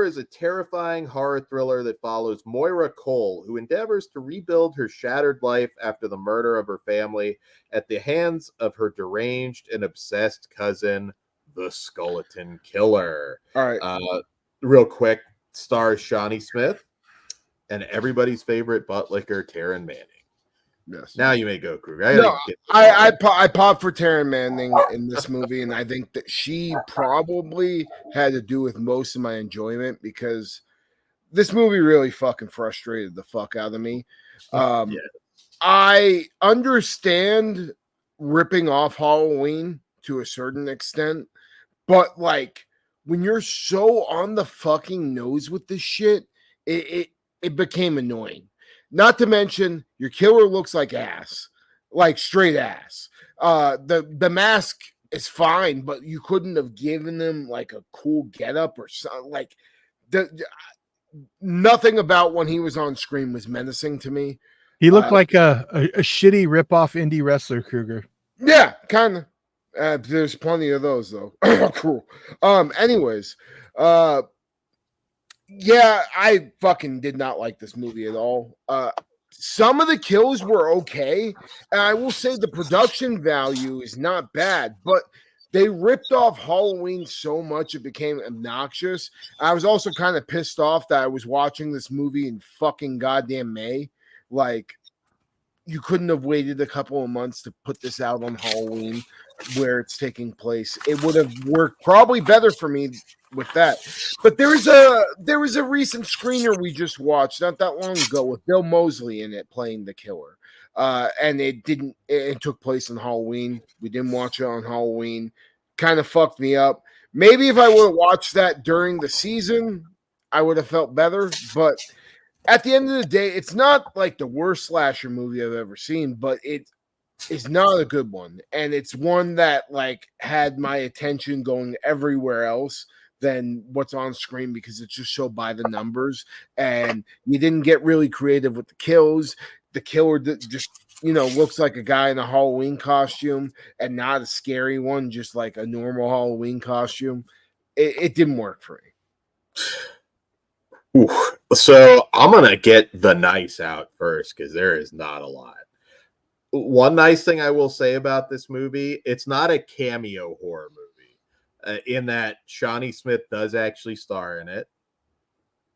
is a terrifying horror thriller that follows Moira Cole, who endeavors to rebuild her shattered life after the murder of her family at the hands of her deranged and obsessed cousin, the Skeleton Killer. All right. Real quick, stars Shawnee Smith and everybody's favorite butt licker, Taryn Manning. Yes. Now you may go, Kruger. I popped for Taryn Manning in this movie, and I think that she probably had to do with most of my enjoyment because this movie really fucking frustrated the fuck out of me. I understand ripping off Halloween to a certain extent, but when you're so on the fucking nose with this shit, it became annoying. Not to mention, your killer looks like ass, straight ass. The mask is fine, but you couldn't have given them a cool getup or something. Nothing about when he was on screen was menacing to me. He looked like a shitty ripoff indie wrestler, Kruger. Yeah, kind of. There's plenty of those though. Cool. Anyways, yeah, I fucking did not like this movie at all. Some of the kills were okay, and I will say the production value is not bad, but they ripped off Halloween so much it became obnoxious. I was also kind of pissed off that I was watching this movie in fucking goddamn May. You couldn't have waited a couple of months to put this out on Halloween where it's taking place. It would have worked probably better for me with that. But there was a recent screener we just watched not that long ago with Bill Moseley in it playing the killer. And it took place on Halloween. We didn't watch it on Halloween. Kind of fucked me up. Maybe if I would have watched that during the season, I would have felt better. But at the end of the day, it's not like the worst slasher movie I've ever seen, but it is not a good one. And it's one that like had my attention going everywhere else than what's on screen because it's just so by the numbers. And you didn't get really creative with the kills. The killer just, looks like a guy in a Halloween costume and not a scary one, just like a normal Halloween costume. It didn't work for me. Ooh. So I'm going to get the nice out first because there is not a lot. One nice thing I will say about this movie, it's not a cameo horror movie in that Shawnee Smith does actually star in it.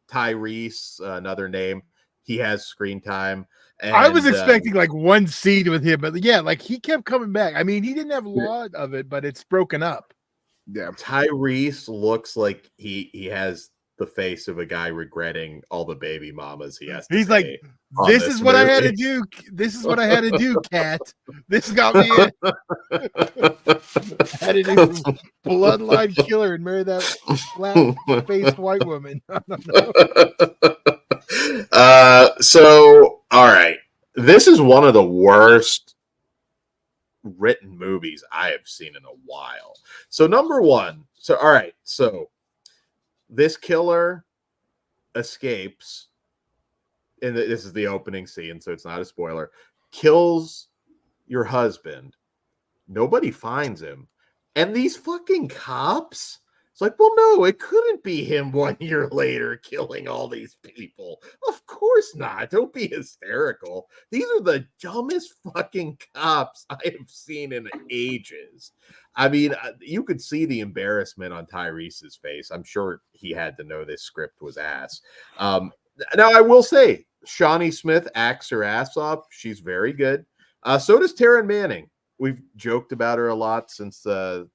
Tyrese, another name, he has screen time. And, I was expecting like one scene with him, but yeah, like he kept coming back. I mean, he didn't have a lot of it, but it's broken up. Yeah, Tyrese looks like he has the face of a guy regretting all the baby mamas he has. He's like, this is what I had to do. This is what I had to do, Cat. This got me in. I had to do Bloodline Killer and marry that flat-faced white woman. I don't know. So, all right. This is one of the worst written movies I have seen in a while. So, number one. So, all right. So, this killer escapes, and this is the opening scene, so it's not a spoiler, kills your husband. Nobody finds him. And these fucking cops, it's like, well, no, it couldn't be him 1 year later killing all these people. Of course not. Don't be hysterical. These are the dumbest fucking cops I have seen in ages. I mean, you could see the embarrassment on Tyrese's face. I'm sure he had to know this script was ass. Now, I will say, Shawnee Smith acts her ass off. She's very good. So does Taryn Manning. We've joked about her a lot since the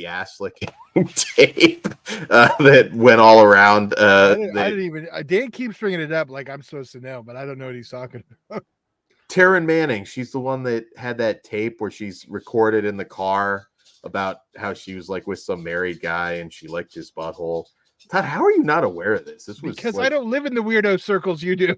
ass licking tape that went all around. I didn't even. Dan keeps bringing it up like I'm supposed to know, but I don't know what he's talking about. Taryn Manning, she's the one that had that tape where she's recorded in the car about how she was like with some married guy and she licked his butthole. Todd, how are you not aware of this? This was because I don't live in the weirdo circles you do.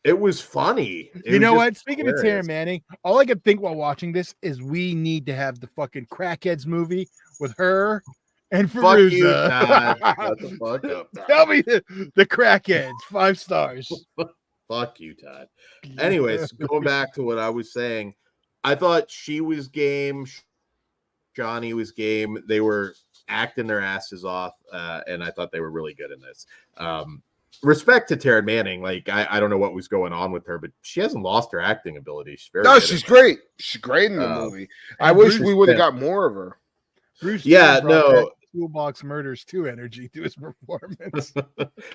It was funny. You know what? Speaking of Taryn Manning, all I could think while watching this is we need to have the fucking Crackheads movie with her and Farouza. Fuck you, Todd. Shut the fuck up, Todd. Tell me the Crackheads, 5 stars. Fuck you, Todd. Anyways, going back to what I was saying, I thought she was game. Johnny was game. They were acting their asses off, and I thought they were really good in this. Respect to Taryn Manning. Like, I don't know what was going on with her, but she hasn't lost her acting ability. She's very good. She's great. She's great in the movie. I wish we would have got more of her. Bruce Toolbox Murders 2 energy to his performance.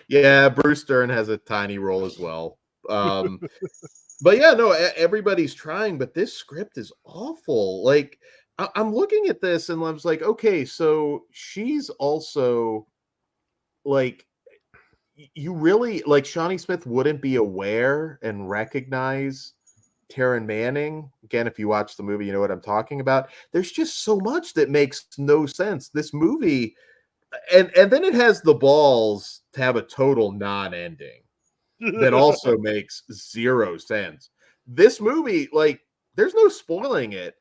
Yeah, Bruce Dern has a tiny role as well. But yeah, no, everybody's trying, but this script is awful. Like, I'm looking at this and I was like, okay, so she's also like, you really like Shawnee Smith wouldn't be aware and recognize Taryn Manning. Again, if you watch the movie, you know what I'm talking about. There's just so much that makes no sense. This movie, and then it has the balls to have a total non-ending that also makes zero sense. This movie, like, there's no spoiling it.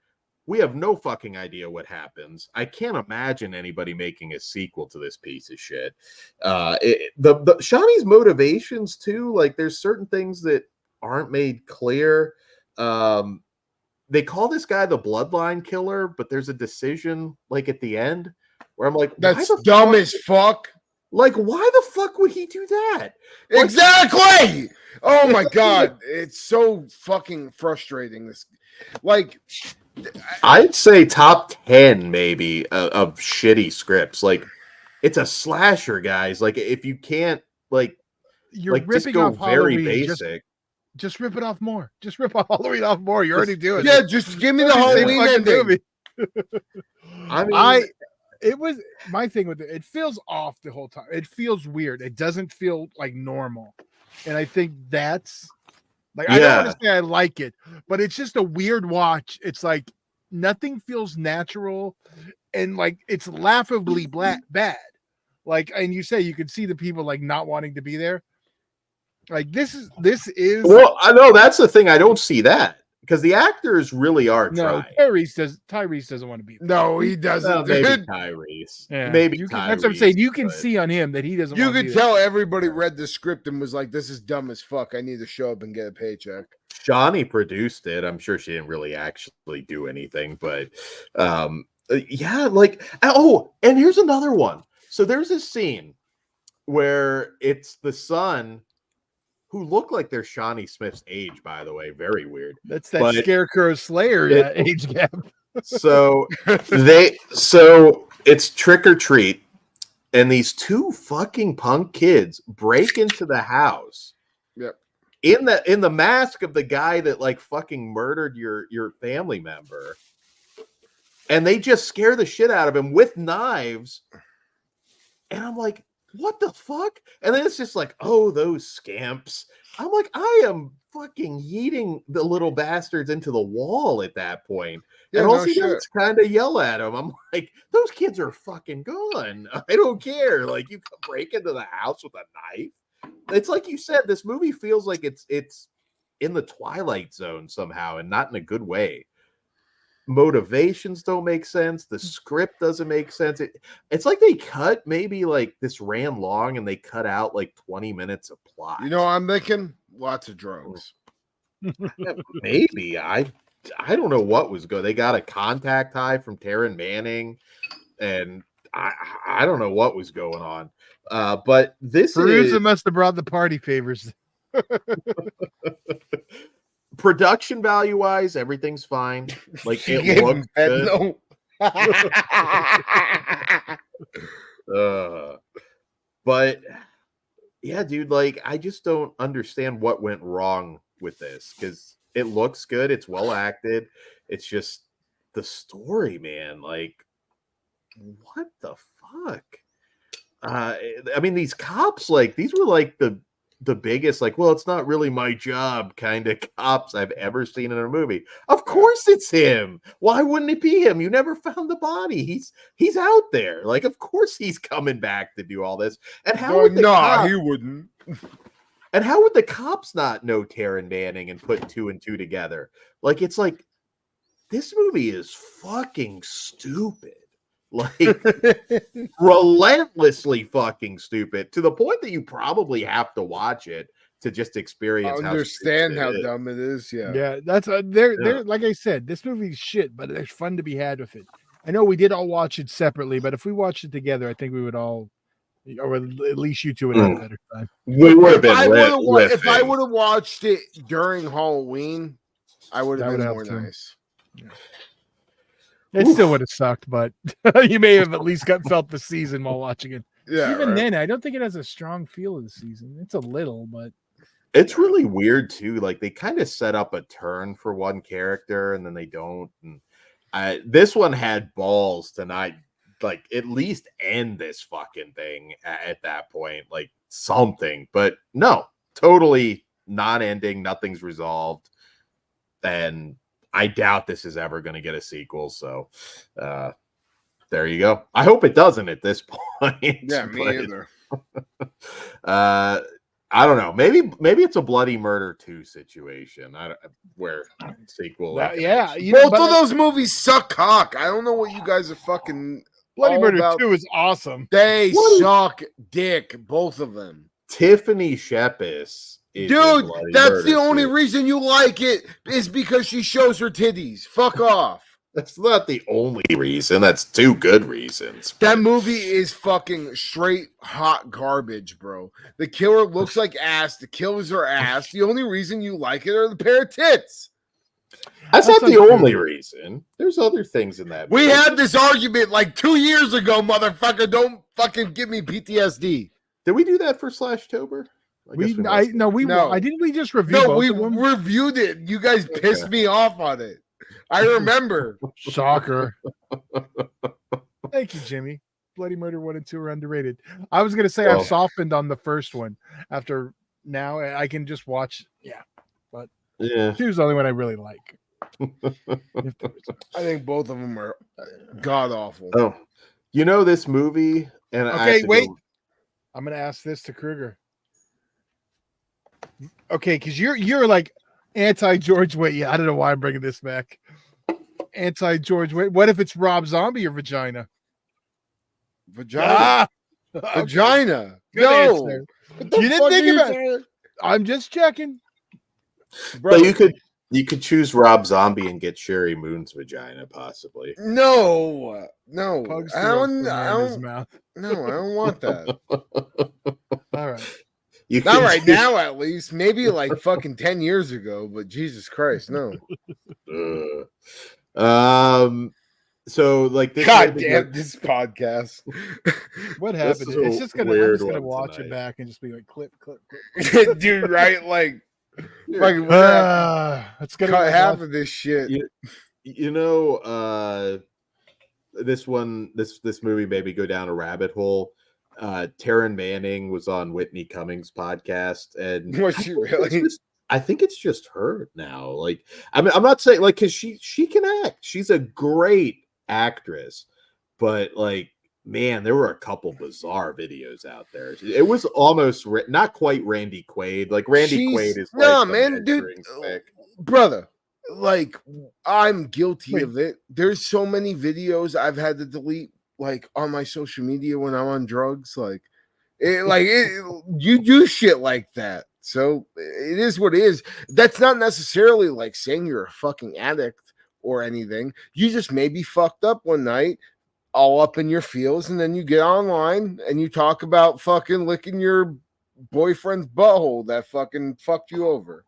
We have no fucking idea what happens. I can't imagine anybody making a sequel to this piece of shit. The Shawnee's motivations too, like there's certain things that aren't made clear. They call this guy the Bloodline Killer, but there's a decision like at the end where I'm like, that's dumb as fuck. Like, why the fuck would he do that? Like, exactly. Oh my god, it's so fucking frustrating. This, like, I'd say top 10 maybe of shitty scripts. Like, it's a slasher, guys. Like, if you can't, like, you're ripping off very Halloween. Basic. Just rip it off more. Just rip off Halloween off more. You're already doing it. Yeah, just give me the Halloween ending. I mean, it was my thing with it. It feels off the whole time. It feels weird. It doesn't feel like normal. And I think that's like, I don't want to say I like it, but it's just a weird watch. It's like nothing feels natural and like it's laughably bad. Like, and you say you can see the people like not wanting to be there. Like this is Well, I know that's the thing. I don't see that because the actors really are no trying. Tyrese doesn't want to be there. No, he doesn't. Well, maybe Dude. Tyrese. Yeah, Maybe you can, Tyrese. that's what I'm saying. You can but- see on him that he doesn't. You want to could be tell everybody read the script and was like, "This is dumb as fuck. I need to show up and get a paycheck." Shawnee produced it. I'm sure she didn't really actually do anything, but yeah, like and here's another one. So there's this scene where it's the son who look like they're Shawnee Smith's age, by the way. Very weird. That's that But Scarecrow Slayer age gap. So it's trick or treat, and these two fucking punk kids break into the house. Yep. In the mask of the guy that like fucking murdered your family member, and they just scare the shit out of him with knives. And I'm like, what the fuck? And then it's just like, oh, those scamps. I'm like, I am fucking yeeting the little bastards into the wall at that point. Yeah, and all no he does shit. is kind of yell at him. I'm like, those kids are fucking gone. I don't care. Like, you can break into the house with a knife. It's like you said, this movie feels like it's in the Twilight Zone somehow, and not in a good way. Motivations don't make sense. The script doesn't make sense. It's like they cut maybe like this ran long and they cut out like 20 minutes of plot. You know what I'm thinking? Lots of drugs. Maybe. I don't know what was going. They got a contact high from Taryn Manning, and I don't know what was going on. But this Perusa is must have brought the party favors. production value wise, everything's fine. Like She it gave him looks good. no. But yeah, dude, like I just don't understand what went wrong with this because it looks good, it's well acted. It's just the story, man. Like, what the fuck? I mean, these cops, like, these were like the biggest, like, well, it's not really my job kind of cops I've ever seen in a movie. Of course it's him. Why wouldn't it be him? You never found the body. He's out there. Like, of course he's coming back to do all this. And how would the Nah, he wouldn't. And how would the cops not know Taryn Manning and put two and two together? Like, it's like, this movie is fucking stupid. Like, relentlessly fucking stupid to the point that you probably have to watch it to just experience Understand how stupid it is. dumb it is. Yeah. Yeah, that's they're like I said, this movie's shit, but there's fun to be had with it. I know we did all watch it separately, but if we watched it together, I think we would all, or at least you two would have a better time. We would have been If I would have watched it during Halloween, I would have That been would more help too. nice. Yeah. It still would have sucked, but you may have at least felt the season while watching it. Yeah. Even right. then, I don't think it has a strong feel of the season. It's a little, but It's really weird too. Like, they kind of set up a turn for one character and then they don't. And this one had balls to not, like, at least end this fucking thing at that point, like something. But no, totally non-ending. Nothing's resolved, and I doubt this is ever going to get a sequel. So there you go. I hope it doesn't at this point. Yeah, me either. I don't know. Maybe it's a Bloody Murder 2 situation. Where sequel. yeah, Both of those movies suck cock. I don't know what you guys are fucking Bloody all Murder about. 2 is awesome. They suck dick, both of them. Tiffany Shepis. Dude, that's the only reason you like it is because she shows her titties. Fuck off. That's not the only reason. That's two good reasons. That movie is fucking straight hot garbage, bro. The killer looks like ass. The killers are ass. The only reason you like it are the pair of tits. That's not the only reason. There's other things in that We movie. had this argument like 2 years ago, motherfucker. Don't fucking give me PTSD. Did we do that for Slashtober? Didn't we just review No, both we of them? reviewed it. You guys pissed me off on it. I remember. Shocker. Thank you, Jimmy. Bloody Murder 1 and 2 are underrated. I was going to say I've softened on the first one. After now, I can just watch. Yeah. But 2 is the only one I really like. I think both of them are god awful. Oh, you know this movie? And Okay, wait. I'm going to ask this to Kruger. Okay, because you're like anti-George. Wait, yeah, I don't know why I'm bringing this back. Anti-George. Wait, what if it's Rob Zombie or vagina? Vagina. Ah! Okay, Vagina. good No. answer. What the You didn't fuck think are you about it. saying? I'm just checking. But Brother, you could choose Rob Zombie and get Sherry Moon's vagina, possibly. no. Pug I syrup don't, I in his don't, mouth. no, I don't want that. All right. You Not can right choose- now, at least. Maybe like fucking 10 years ago, but Jesus Christ, no. So like this. God movie- damn this podcast. What This happened? is It's a just gonna. I'm weird just gonna one watch it tonight. back and just be like clip, clip, clip. Dude, right? Like, fucking, we're gonna have It's to gonna cut be half of this shit. You know, this movie made me go down a rabbit hole. Taryn Manning was on Whitney Cummings' podcast, and Was she really? I think it's just her now. Like, I mean, I'm not saying like because she can act. She's a great actress, but like, man, there were a couple bizarre videos out there. It was almost not quite Randy Quaid. Like Randy Quaid is no, like the man, dude, measuring stick. brother. Like, I'm guilty Wait. of it. There's so many videos I've had to delete, like on my social media when I'm on drugs. Like, you do shit like that. So it is what it is. That's not necessarily like saying you're a fucking addict or anything. You just may be fucked up one night, all up in your feels, and then you get online and you talk about fucking licking your boyfriend's butthole that fucking fucked you over.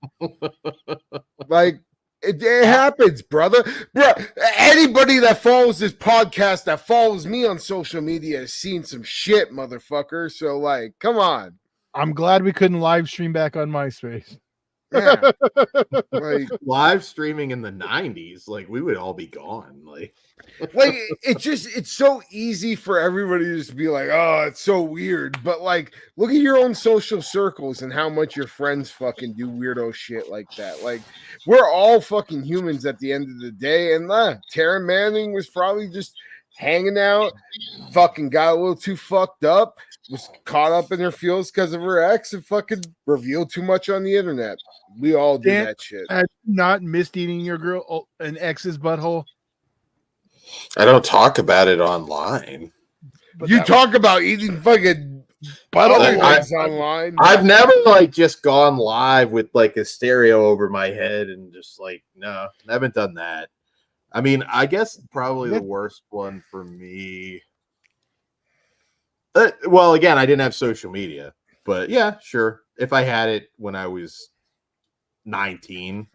Like, it happens, brother. Bro, anybody that follows this podcast, that follows me on social media, has seen some shit, motherfucker. So, like, come on. I'm glad we couldn't live stream back on MySpace. Yeah. Like, Live streaming in the 90s, like we would all be gone. Like it's so easy for everybody to just be like, oh, it's so weird. But like, look at your own social circles and how much your friends fucking do weirdo shit like that. Like, we're all fucking humans at the end of the day. And Taryn Manning was probably just hanging out, fucking got a little too fucked up, was caught up in her feels because of her ex, and fucking revealed too much on the internet. We all do Dan, that shit. Have you not missed eating your girl an ex's butthole? I don't talk about it online. But You that talk about eating fucking butthole. other online. I've never like just gone live with like a stereo over my head and just like no, I haven't done that. I mean, I guess probably the worst one for me. Well, again, I didn't have social media, but yeah, sure. If I had it when I was 19,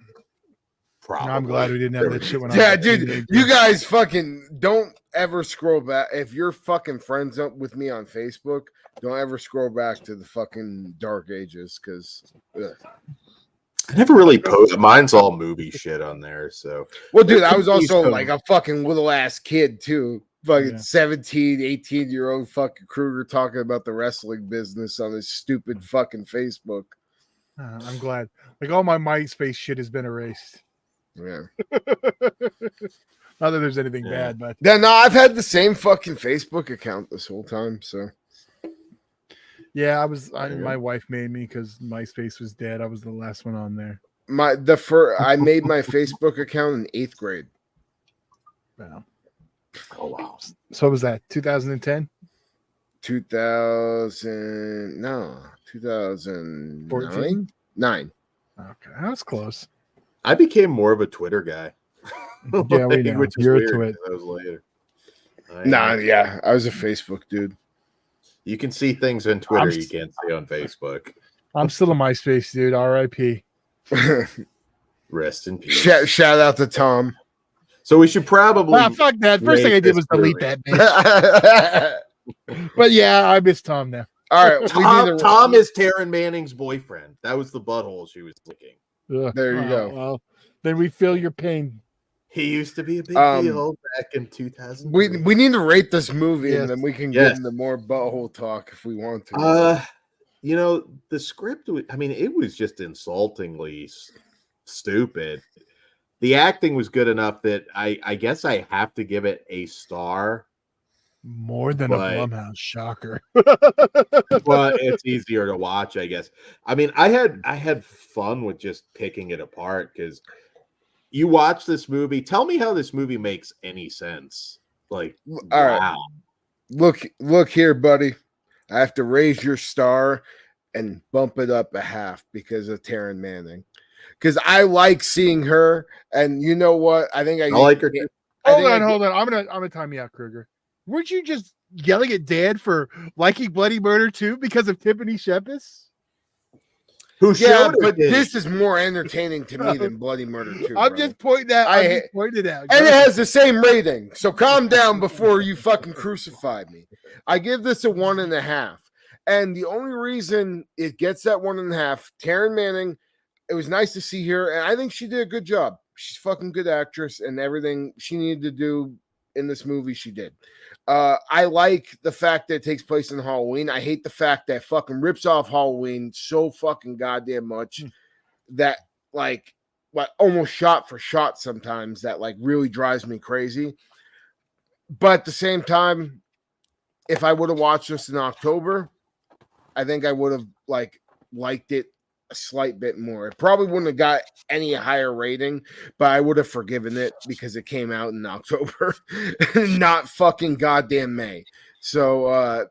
probably. I'm glad we didn't have that shit when I Yeah, was a dude, teenager. you guys fucking don't ever scroll back. If you're fucking friends up with me on Facebook, don't ever scroll back to the fucking dark ages because. I never really post. Mine's all movie shit on there. So, Well, dude, I was also So- like a fucking little ass kid too. Fucking Yeah. 17, 18-year-old fucking Kruger talking about the wrestling business on his stupid fucking Facebook. I'm glad. Like all my MySpace shit has been erased. Yeah. Not that there's anything Yeah. bad, but Yeah, no, I've had the same fucking Facebook account this whole time. So yeah, Yeah. my wife made me because MySpace was dead. I was the last one on there. I made my Facebook account in 8th grade. Wow. oh wow. So what was that 2010? 2009? 14? 9. Okay, that's close. I became more of a Twitter guy. Yeah, we know. Which is You're a weird. twit. That was later. Nah, yeah, I was a Facebook dude. You can see things on Twitter I'm you s- can't see on Facebook. I'm still a MySpace dude. R.I.P. Rest in peace. Shout out to Tom. So we should probably. Fuck that. First thing I rate did this was delete movie. that bitch. All But yeah, I miss Tom now. right, Tom is Taryn Manning's boyfriend. That was the butthole she was licking. Ugh. There you go. Well, then we feel your pain. He used to be a big Um, deal back in 2000. we need to rate this movie Yes. and then we can Yes. get into more butthole talk if we want to. You know, the script, I mean, it was just insultingly stupid. The acting was good enough that I guess I have to give it a star. More than But- a Blumhouse, shocker. But it's easier to watch, I guess. I mean, I had fun with just picking it apart because you watch this movie. Tell me how this movie makes any sense. Like, All right. wow. Look here, buddy. I have to raise your star and bump it up a half because of Taryn Manning. Because I like seeing her, and you know what? I think I like her too. Hold on. I'm gonna time you out, Kruger. Weren't you just yelling at Dad for liking Bloody Murder too because of Tiffany Shepis? Who Yeah, showed her but titties. this is more entertaining to me than Bloody Murder 2. I'm brother. just pointing out. I'm just pointing it out. And it has the same rating. So calm down before you fucking crucify me. I give this a 1.5. And the only reason it gets that 1.5, Taryn Manning, it was nice to see her. And I think she did a good job. She's a fucking good actress, and everything she needed to do in this movie, she did. I like the fact that it takes place in Halloween. I hate the fact that fucking rips off Halloween so fucking goddamn much that like almost shot for shot sometimes that like really drives me crazy. But at the same time, if I would have watched this in October, I think I would have liked it a slight bit more. It probably wouldn't have got any higher rating, but I would have forgiven it because it came out in October, not fucking goddamn May. So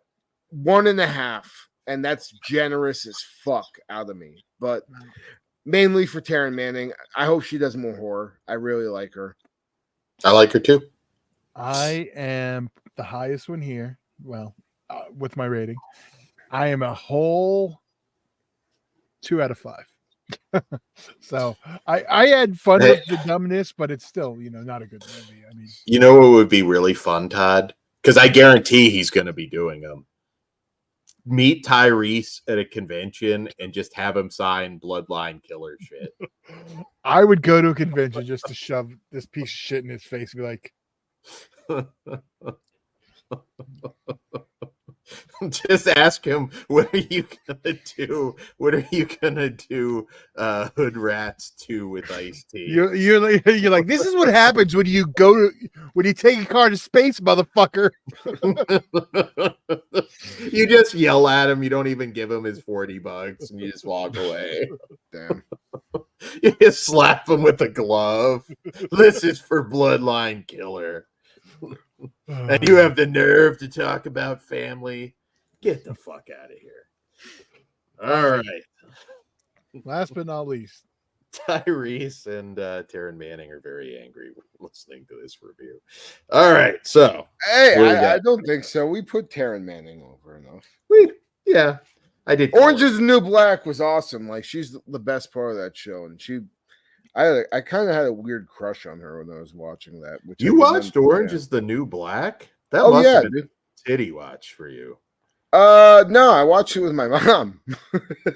1.5, and that's generous as fuck out of me. But mainly for Taryn Manning. I hope she does more horror. I really like her. I like her too. I am the highest one here. Well, with my rating, I am a whole 2 out of 5. So I had fun with the dumbness, but it's still, not a good movie. I mean, you know what would be really fun, Todd? Because I guarantee he's going to be doing them. Meet Tyrese at a convention and just have him sign Bloodline Killer shit. I would go to a convention just to shove this piece of shit in his face and be like, just ask him, what are you gonna do? What are you gonna do? Hood Rats 2 with Ice-T. You're like, this is what happens when you take a car to space, motherfucker. You just yell at him. You don't even give him his $40, and you just walk away. Damn. You just slap him with a glove. This is for Bloodline Killer. And you have the nerve to talk about family. Get the fuck out of here. All right. Last but not least, Tyrese and Taryn Manning are very angry listening to this review. All right. So, hey, I don't think so. We put Taryn Manning over enough. Yeah, I did. Orange is the New Black was awesome. Like, she's the best part of that show. And I kind of had a weird crush on her when I was watching that. Which you watched Orange is the New Black? That must have been a titty watch for you. No, I watched it with my mom.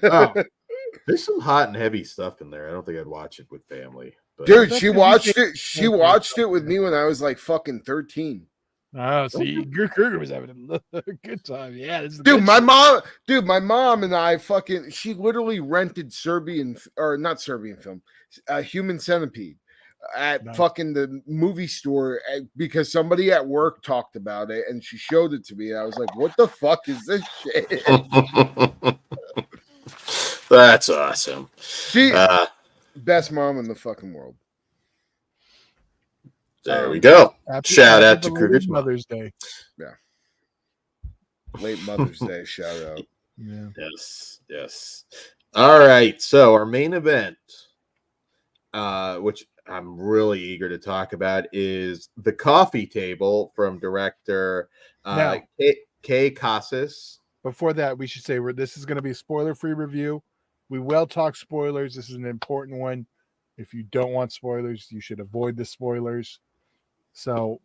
Oh, there's some hot and heavy stuff in there. I don't think I'd watch it with family. But Dude, she watched it. She watched it with me when I was like fucking 13. Oh, see, Kruger was having a good time. Yeah, this is my mom and I she literally rented not Serbian film, Human Centipede at fucking the movie store because somebody at work talked about it and she showed it to me. And I was like, what the fuck is this shit? That's awesome. She best mom in the fucking world. There we go. Shout out to Kruger's Mother's Day. Yeah. Late Mother's Day shout out. Yeah. Yes. All right. So our main event, which I'm really eager to talk about, is The Coffee Table from director Kay Casas. Before that, we should say this is going to be a spoiler-free review. We will talk spoilers. This is an important one. If you don't want spoilers, you should avoid the spoilers. So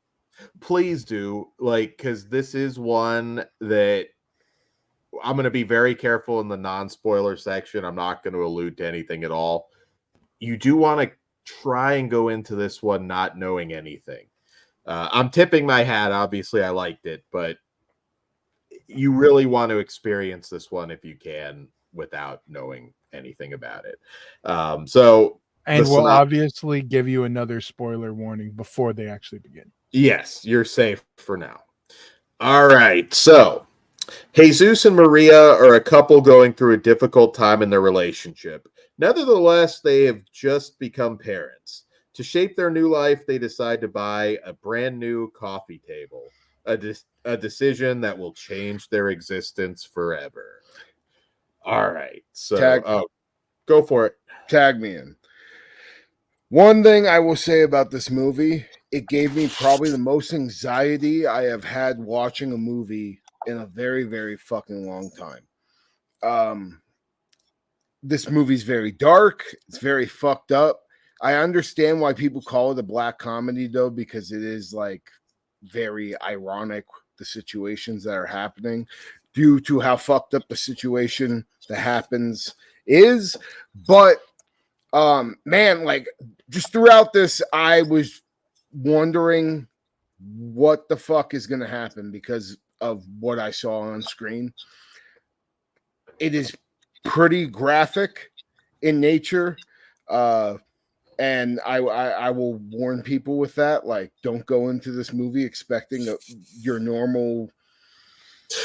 please do, because this is one that I'm going to be very careful in the non-spoiler section. I'm not going to allude to anything at all. You do want to try and go into this one not knowing anything. I'm tipping my hat. Obviously, I liked it, but you really want to experience this one if you can without knowing anything about it. And we'll obviously give you another spoiler warning before they actually begin. Yes, you're safe for now. All right, so Jesus and Maria are a couple going through a difficult time in their relationship. Nevertheless, they have just become parents. To shape their new life, they decide to buy a brand new coffee table, a decision that will change their existence forever. All right, so go for it. Tag me in. One thing I will say about this movie, it gave me probably the most anxiety I have had watching a movie in a very, very fucking long time. This movie's very dark. It's very fucked up. I understand why people call it a black comedy, though, because it is like very ironic, the situations that are happening due to how fucked up the situation that happens is. But man, like just throughout this, I was wondering what the fuck is going to happen because of what I saw on screen. It is pretty graphic in nature, and I will warn people with that. Like, don't go into this movie expecting your normal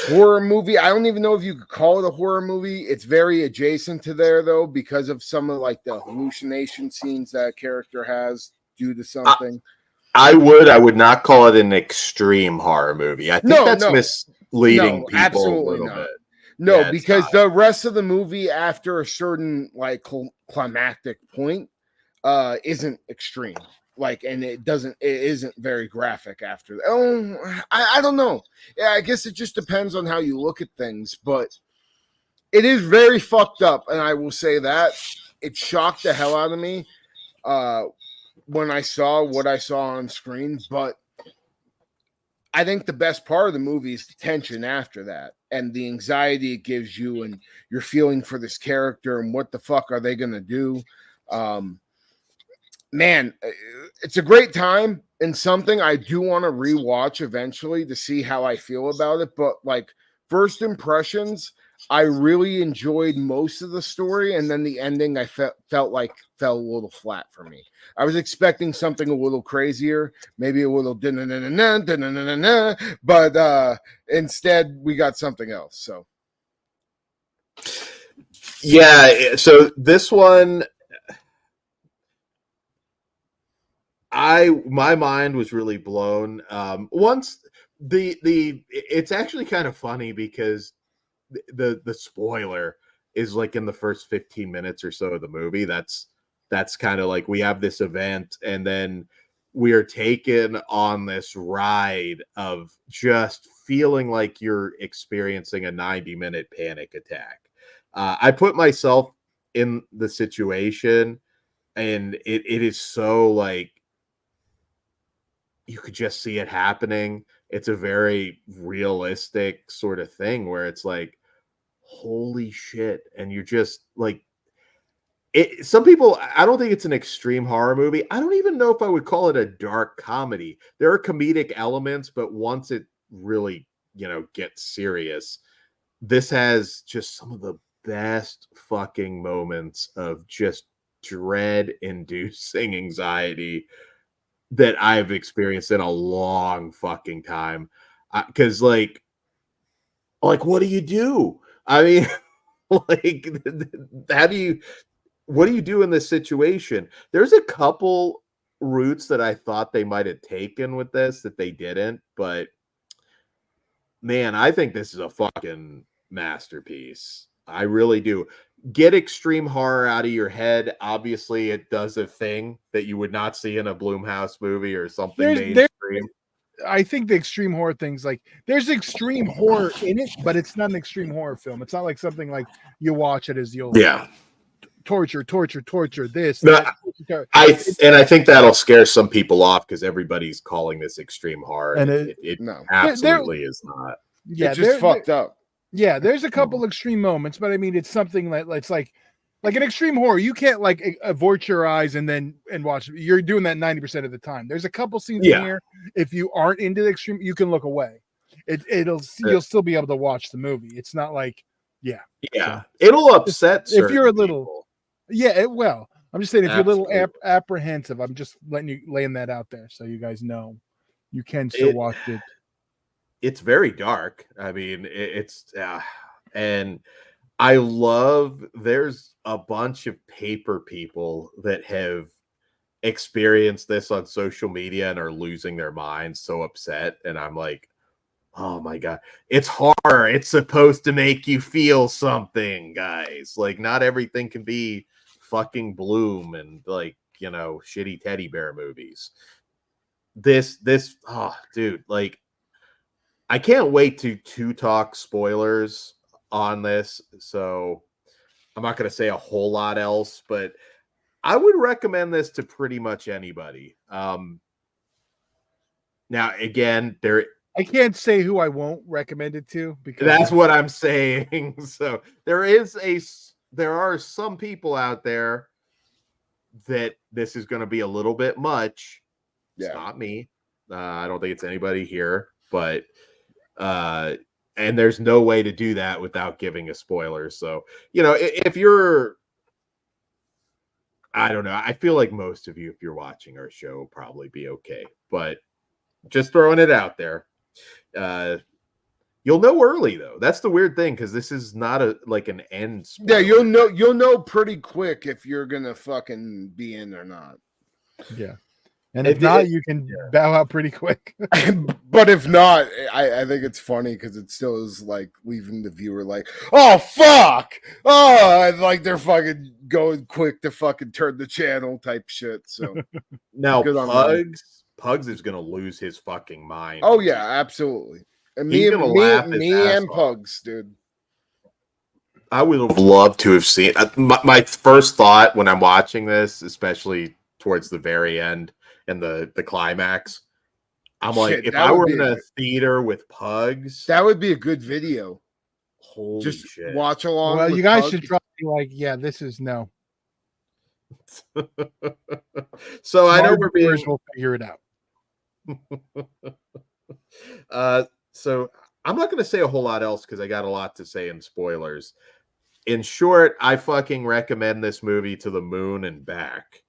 horror movie. I don't even know if you could call it a horror movie. It's very adjacent to there though, because of some of like the hallucination scenes that character has due to something. I would not call it an extreme horror movie. I think that's misleading people a little bit. No, yeah, because the rest of the movie after a certain like climactic point isn't extreme. Like, and it isn't very graphic after that. Oh, I don't know. Yeah, I guess it just depends on how you look at things, but it is very fucked up, and I will say that it shocked the hell out of me when I saw what I saw on screen. But I think the best part of the movie is the tension after that and the anxiety it gives you, and you're feeling for this character and what the fuck are they gonna do. Man, it's a great time and something I do want to rewatch eventually to see how I feel about it. But like first impressions, I really enjoyed most of the story, and then the ending I felt like fell a little flat for me. I was expecting something a little crazier, maybe a little but instead we got something else. So yeah, so this one, my mind was really blown. Once it's actually kind of funny because the spoiler is like in the first 15 minutes or so of the movie. That's kind of like we have this event and then we are taken on this ride of just feeling like you're experiencing a 90-minute panic attack. I put myself in the situation, and it is so like you could just see it happening. It's a very realistic sort of thing where it's like, holy shit. And you're just like, some people, I don't think it's an extreme horror movie. I don't even know if I would call it a dark comedy. There are comedic elements, but once it really, gets serious, this has just some of the best fucking moments of just dread inducing anxiety that I've experienced in a long fucking time. Because like, what do you do? I mean, like, what do you do in this situation? There's a couple routes that I thought they might have taken with this that they didn't, but man, I think this is a fucking masterpiece. I really do. Get extreme horror out of your head. Obviously, it does a thing that you would not see in a Blumhouse movie or something mainstream. I think the extreme horror things, like there's extreme horror in it, but it's not an extreme horror film. It's not like something like you watch it as you'll torture this. No, I think that'll scare some people off because everybody's calling this extreme horror, and it absolutely is not. Yeah, it's just fucked up. Yeah, there's a couple extreme moments, but I mean, it's something that it's like an extreme horror. You can't like avert your eyes and watch. You're doing that 90% of the time. There's a couple scenes in here. If you aren't into the extreme, you can look away. You'll still be able to watch the movie. It's not like it'll upset if you're a little people. I'm just saying if you're a little apprehensive, I'm just laying that out there so you guys know you can still watch it. it's very dark. I mean, and I love there's a bunch of paper people that have experienced this on social media and are losing their minds, so upset. And I'm like, oh my God, it's horror. It's supposed to make you feel something, guys. Like, not everything can be fucking Bloom and like, you know, shitty teddy bear movies. Oh, dude, like, I can't wait to talk spoilers on this. So I'm not going to say a whole lot else, but I would recommend this to pretty much anybody. Now, again, I can't say who I won't recommend it to because that's what I'm saying. So there are some people out there that this is going to be a little bit much. It's not me. I don't think it's anybody here, but and there's no way to do that without giving a spoiler. So, you know, if you're, I don't know, I feel like most of you, if you're watching our show, will probably be okay, but just throwing it out there. You'll know early though. That's the weird thing, because this is not like an end spoiler. Yeah, you'll know pretty quick if you're gonna fucking be in or not. Yeah. And if not, you can bow out pretty quick. But if not, I think it's funny because it still is like leaving the viewer like, oh fuck, oh, and like they're fucking going quick to fucking turn the channel type shit. So now Pugs is gonna lose his fucking mind. Oh yeah, absolutely. And me and Pugs, dude. I would have loved to have seen my first thought when I'm watching this, especially towards the very end and the climax. I'm like, if I were in a theater with Pugs, that would be a good video. Holy just shit. Watch along. Well, you guys should try to be like, yeah, this is no. So I know we'll figure it out. So I'm not going to say a whole lot else because I got a lot to say in spoilers. In short, I fucking recommend this movie to the moon and back.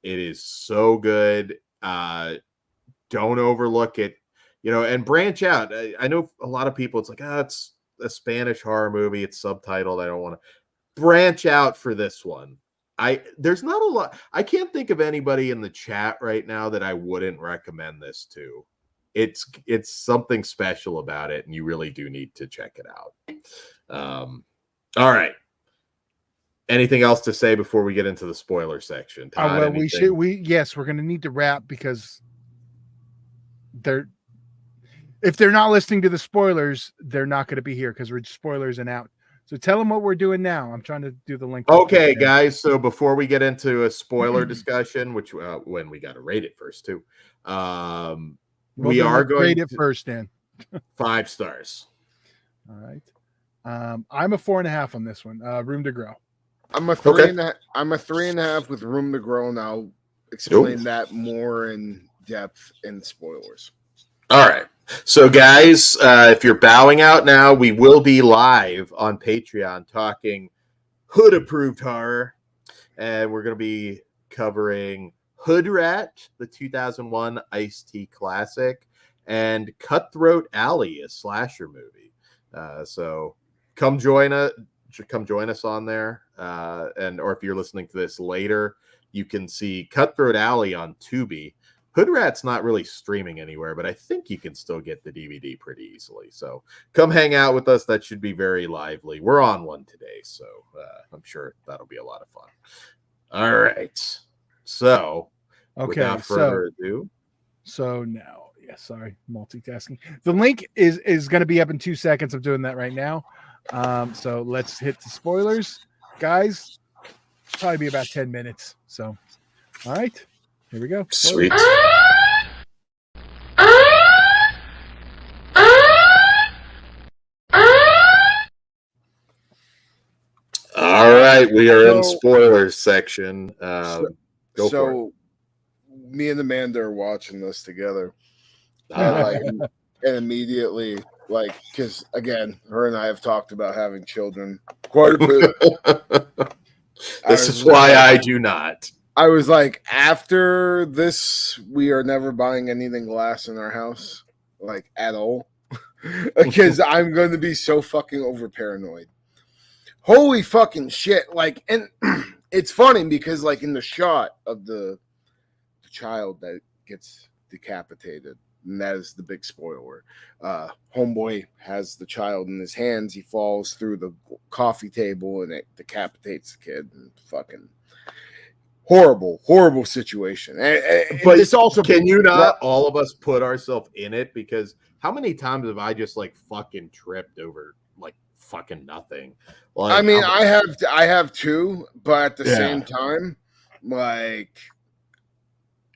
It is so good. Don't overlook it, you know, and branch out. I know a lot of people, it's like, it's a Spanish horror movie. It's subtitled. I don't want to branch out for this one. There's not a lot. I can't think of anybody in the chat right now that I wouldn't recommend this to. It's something special about it, and you really do need to check it out. All right. Anything else to say before we get into the spoiler section? Todd, well, we're going to need to wrap because if they're not listening to the spoilers, they're not going to be here because we're spoilers and out. So tell them what we're doing now. I'm trying to do the link. Okay, guys. So before we get into a spoiler discussion, which when we got to rate it first too, we are going to rate it first, Dan. 5 stars. All right. I'm a 4.5 on this one. Room to grow. I'm a 3.5. I'm a 3.5 with room to grow, and I'll explain that more in depth in spoilers. All right. So, guys, if you're bowing out now, we will be live on Patreon talking Hood-approved horror, and we're going to be covering Hood Rat, the 2001 Ice-T classic, and Cutthroat Alley, a slasher movie. So come join us on there, or if you're listening to this later, you can see Cutthroat Alley on Tubi. Hood Rat's not really streaming anywhere, but I think you can still get the DVD pretty easily. So come hang out with us. That should be very lively. We're on one today, so I'm sure that'll be a lot of fun. All right. So without further ado. So now, sorry, multitasking. The link is going to be up in 2 seconds. I'm doing that right now. So let's hit the spoilers. Guys, probably be about 10 minutes. So, all right. Here we go. Sweet. All right, we are in spoilers section. Go for it. Me and Amanda are watching this together, and immediately, because again, her and I have talked about having children quite a bit. This is why I do not. I was like, after this, we are never buying anything glass in our house, at all. because I'm going to be so fucking over paranoid. Holy fucking shit. Like, and it's funny because like in the shot of the child that gets decapitated, and that is the big spoiler. Homeboy has the child in his hands. He falls through the coffee table and it decapitates the kid. And fucking horrible situation. And but this also, can you not all of us put ourselves in it? Because how many times have I just like fucking tripped over like fucking nothing? Like, I mean, I have too, but at the Yeah. same time, like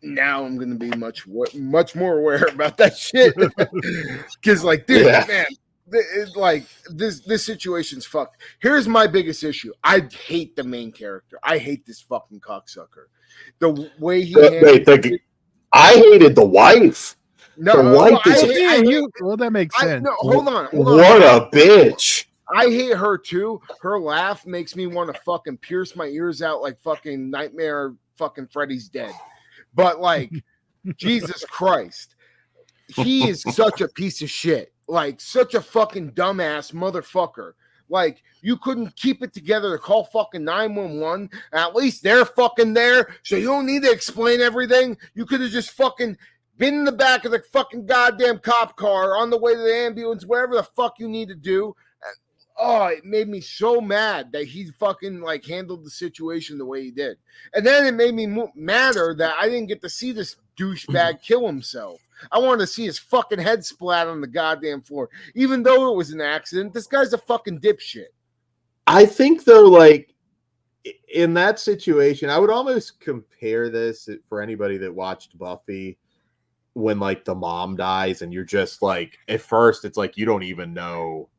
now I'm gonna be much more aware about that shit. Because like, dude, Yeah. man, like this situation's fucked. Here's my biggest issue. I hate the main character. I hate this fucking cocksucker. The way he I hated the wife. no, the wife is well, that makes sense. No, hold on. What a bitch. I hate her too. Her laugh makes me want to fucking pierce my ears out like fucking Nightmare fucking Freddy's dead. But like, Jesus Christ, he is such a piece of shit. Like, such a fucking dumbass motherfucker. Like, you couldn't keep it together to call fucking 911. At least they're fucking there, so you don't need to explain everything. You could have just fucking been in the back of the fucking goddamn cop car on the way to the ambulance, whatever the fuck you need to do. Oh, it made me so mad that he fucking like handled the situation the way he did. And then it made me madder that I didn't get to see this douchebag kill himself. I wanted to see his fucking head splat on the goddamn floor. Even though it was an accident, this guy's a fucking dipshit. I think though, like in that situation, I would almost compare this for anybody that watched Buffy when like the mom dies and you're just like, at first it's like you don't even know,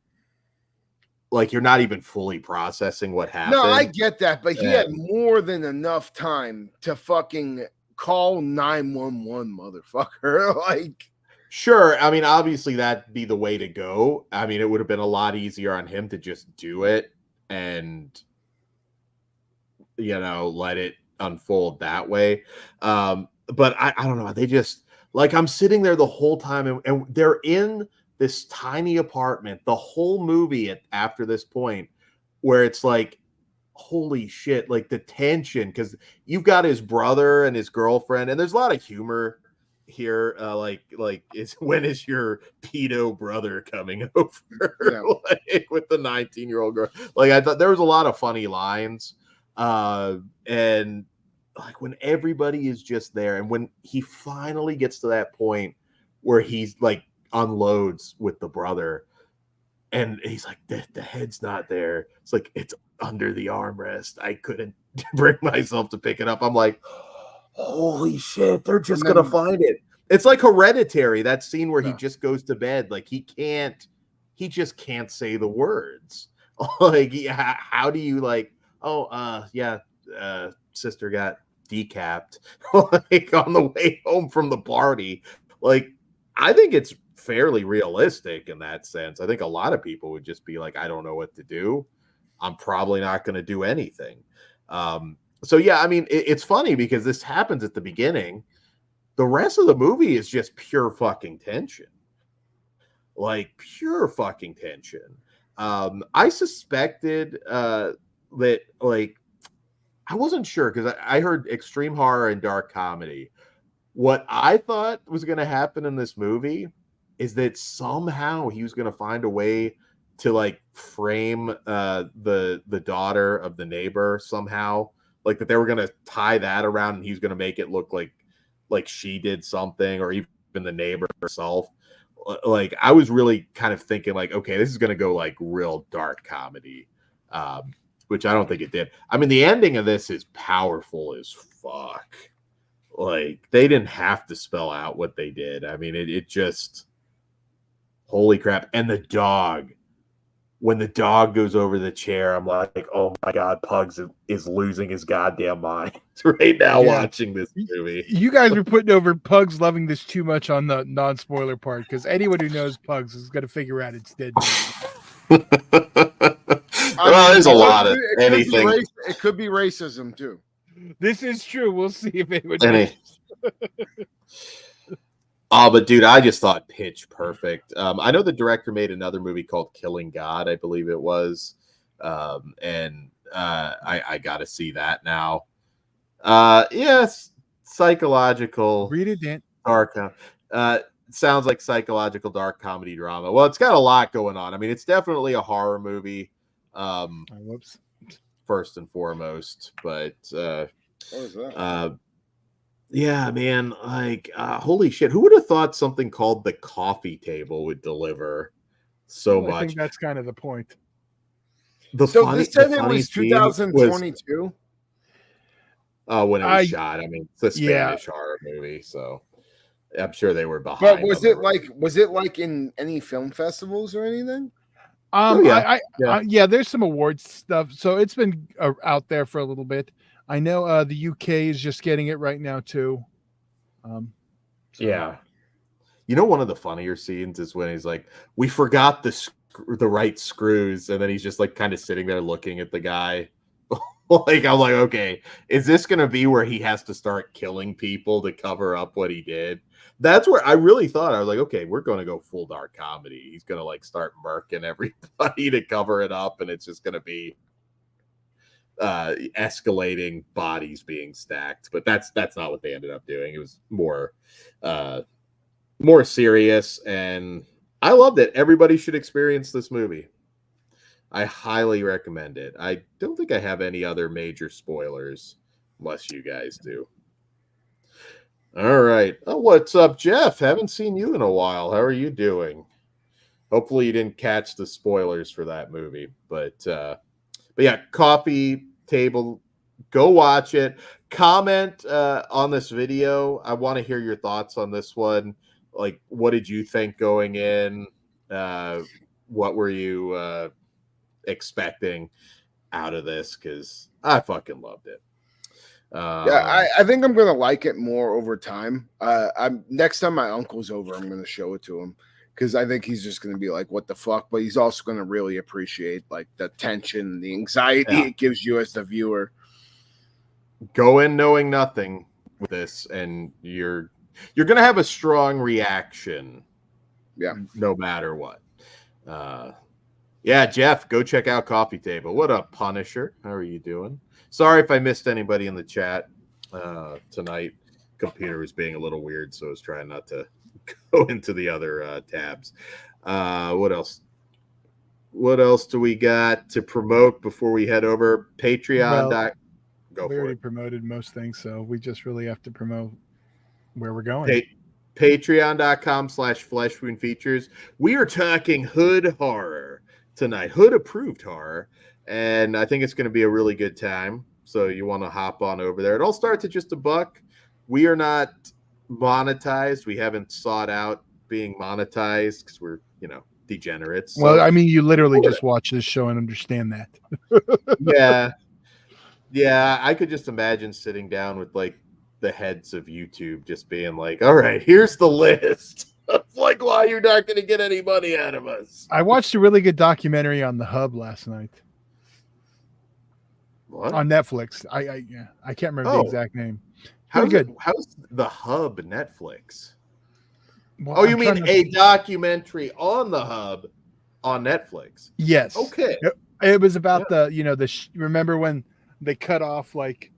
like you're not even fully processing what happened. No, I get that, but he had more than enough time to fucking call 911, motherfucker. Like, sure, I mean, obviously that'd be the way to go. I mean, it would have been a lot easier on him to just do it and, you know, let it unfold that way. But I don't know. They just, like, I'm sitting there the whole time and they're in this tiny apartment the whole movie after this point where it's like, holy shit, like the tension, because you've got his brother and his girlfriend, and there's a lot of humor here, like when is your pedo brother coming over? Yeah. Like, with the 19-year-old girl. Like, I thought there was a lot of funny lines, and like when everybody is just there, and when he finally gets to that point where he's like unloads with the brother and he's like, the head's not there, it's like, it's under the armrest, I couldn't bring myself to pick it up. I'm like, holy shit, they're just gonna find it. It's like Hereditary, that scene where he just goes to bed, like he just can't say the words. Like, how do you like, sister got decapped like on the way home from the party. Like, I think it's fairly realistic in that sense. I think a lot of people would just be like, I don't know what to do, I'm probably not going to do anything. So yeah, I mean, it's funny because this happens at the beginning. The rest of the movie is just pure fucking tension. Like, pure fucking tension. I suspected that, like, I wasn't sure because I heard extreme horror and dark comedy. What I thought was going to happen in this movie is that somehow he was going to find a way to like frame the daughter of the neighbor somehow, like that they were going to tie that around and he's going to make it look like she did something, or even the neighbor herself. Like, I was really kind of thinking like, okay, this is going to go like real dark comedy, which I don't think it did. I mean, the ending of this is powerful as fuck. Like, they didn't have to spell out what they did. I mean, it just, holy crap. And the dog, when the dog goes over the chair, I'm like, oh my God, Pugs is losing his goddamn mind right now watching this movie. You guys are putting over Pugs loving this too much on the non-spoiler part, because anyone who knows Pugs is going to figure out it's dead. Well, there's a lot of anything. It could be racism too. This is true. We'll see if anyone. Oh, but dude, I just thought Pitch Perfect. I know the director made another movie called Killing God, I believe it was. And I got to see that now. Yes, psychological Read it, Dan. dark. Sounds like psychological dark comedy drama. Well, it's got a lot going on. I mean, it's definitely a horror movie, Whoops. first and foremost. But What was that? yeah, man, like holy shit, who would have thought something called The Coffee Table would deliver so Well, I think much? that's kind of the point. So this said the it funny was scene was 2022. when it was shot. I mean, it's a Yeah. Spanish horror movie, so I'm sure they were behind. But was on it like in any film festivals or anything? Oh, yeah. Yeah, there's some awards stuff. So it's been out there for a little bit. I know the UK is just getting it right now too. So. Yeah. You know, one of the funnier scenes is when he's like, "We forgot the right screws," and then he's just like kind of sitting there looking at the guy. Like, I'm like, okay, is this gonna be where he has to start killing people to cover up what he did? That's where I really thought, I was like, okay, we're gonna go full dark comedy. He's gonna like start murking everybody to cover it up, and it's just gonna be escalating bodies being stacked. But that's not what they ended up doing. It was more serious, and I loved it. Everybody should experience this movie. I highly recommend it. I don't think I have any other major spoilers, unless you guys do. All right. Oh, what's up, Jeff? Haven't seen you in a while. How are you doing? Hopefully you didn't catch the spoilers for that movie. But yeah, Coffee Table. Go watch it. Comment on this video. I want to hear your thoughts on this one. Like, what did you think going in? What were you expecting out of this? Because I fucking loved it. Yeah, I think I'm gonna like it more over time. I'm next time my uncle's over, I'm gonna show it to him because I think he's just gonna be like, "What the fuck?" But he's also gonna really appreciate like the tension, the anxiety it gives you as the viewer. Go in knowing nothing with this, and you're gonna have a strong reaction. Yeah, no matter what. Yeah, Jeff, go check out Coffee Table. What up, Punisher? How are you doing? Sorry if I missed anybody in the chat tonight. Computer was being a little weird, so I was trying not to go into the other tabs. What else? What else do we got to promote before we head over? Patreon. Well, go we for already it. promoted most things, so we just really have to promote where we're going. Patreon.com/fleshwoundfeatures. We are talking hood horror tonight, hood approved horror, and I think it's going to be a really good time. So you want to hop on over there. It all starts at just $1. We are not monetized. We haven't sought out being monetized because we're, degenerates. So, Well, I mean, you literally just watch this show and understand that. Yeah, I could just imagine sitting down with like the heads of YouTube just being like, all right, here's the list of like why you're not going to get any money out of us. I watched a really good documentary on the Hub last night. What? On Netflix. I can't remember the exact name. How's the Hub Netflix? Well, you mean a documentary on the Hub on Netflix? Yes. Okay. It was about remember when they cut off like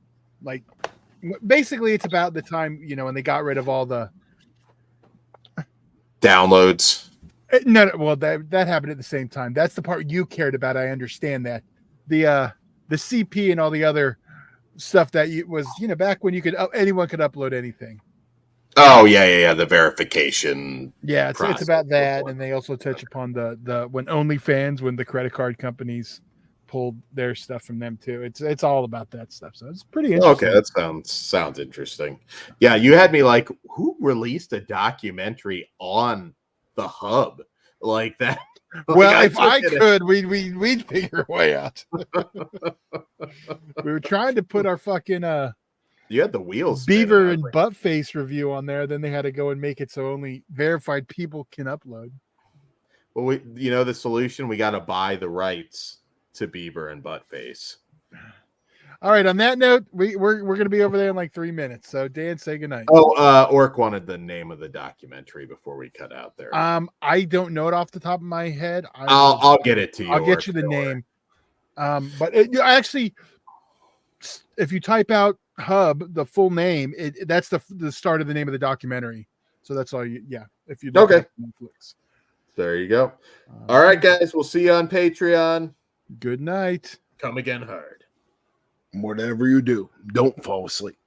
basically it's about the time, when they got rid of all the downloads. No, well, that happened at the same time. That's the part you cared about. I understand that. The CP and all the other stuff that was, back when anyone could upload anything. Oh yeah. The verification. Yeah, it's about that, and they also touch upon the when OnlyFans, when the credit card companies pulled their stuff from them too. It's all about that stuff. So it's pretty interesting. Okay, that sounds interesting. Yeah, you had me like, who released a documentary on the Hub like that? Well, if I could, we'd figure a way out. We were trying to put our fucking you had the wheels beaver and butt face review on there. Then they had to go and make it so only verified people can upload. Well, the solution, we got to buy the rights to beaver and butt face. All right. On that note, we're going to be over there in like 3 minutes. So Dan, say goodnight. Oh, Orc wanted the name of the documentary before we cut out there. I don't know it off the top of my head. I'll get it to you. I'll get you the name. But actually, if you type out Hub, the full name, that's the start of the name of the documentary. So that's all you. Yeah. If you look at Netflix. There you go. All right, guys. We'll see you on Patreon. Good night. Come again hard. Whatever you do, don't fall asleep.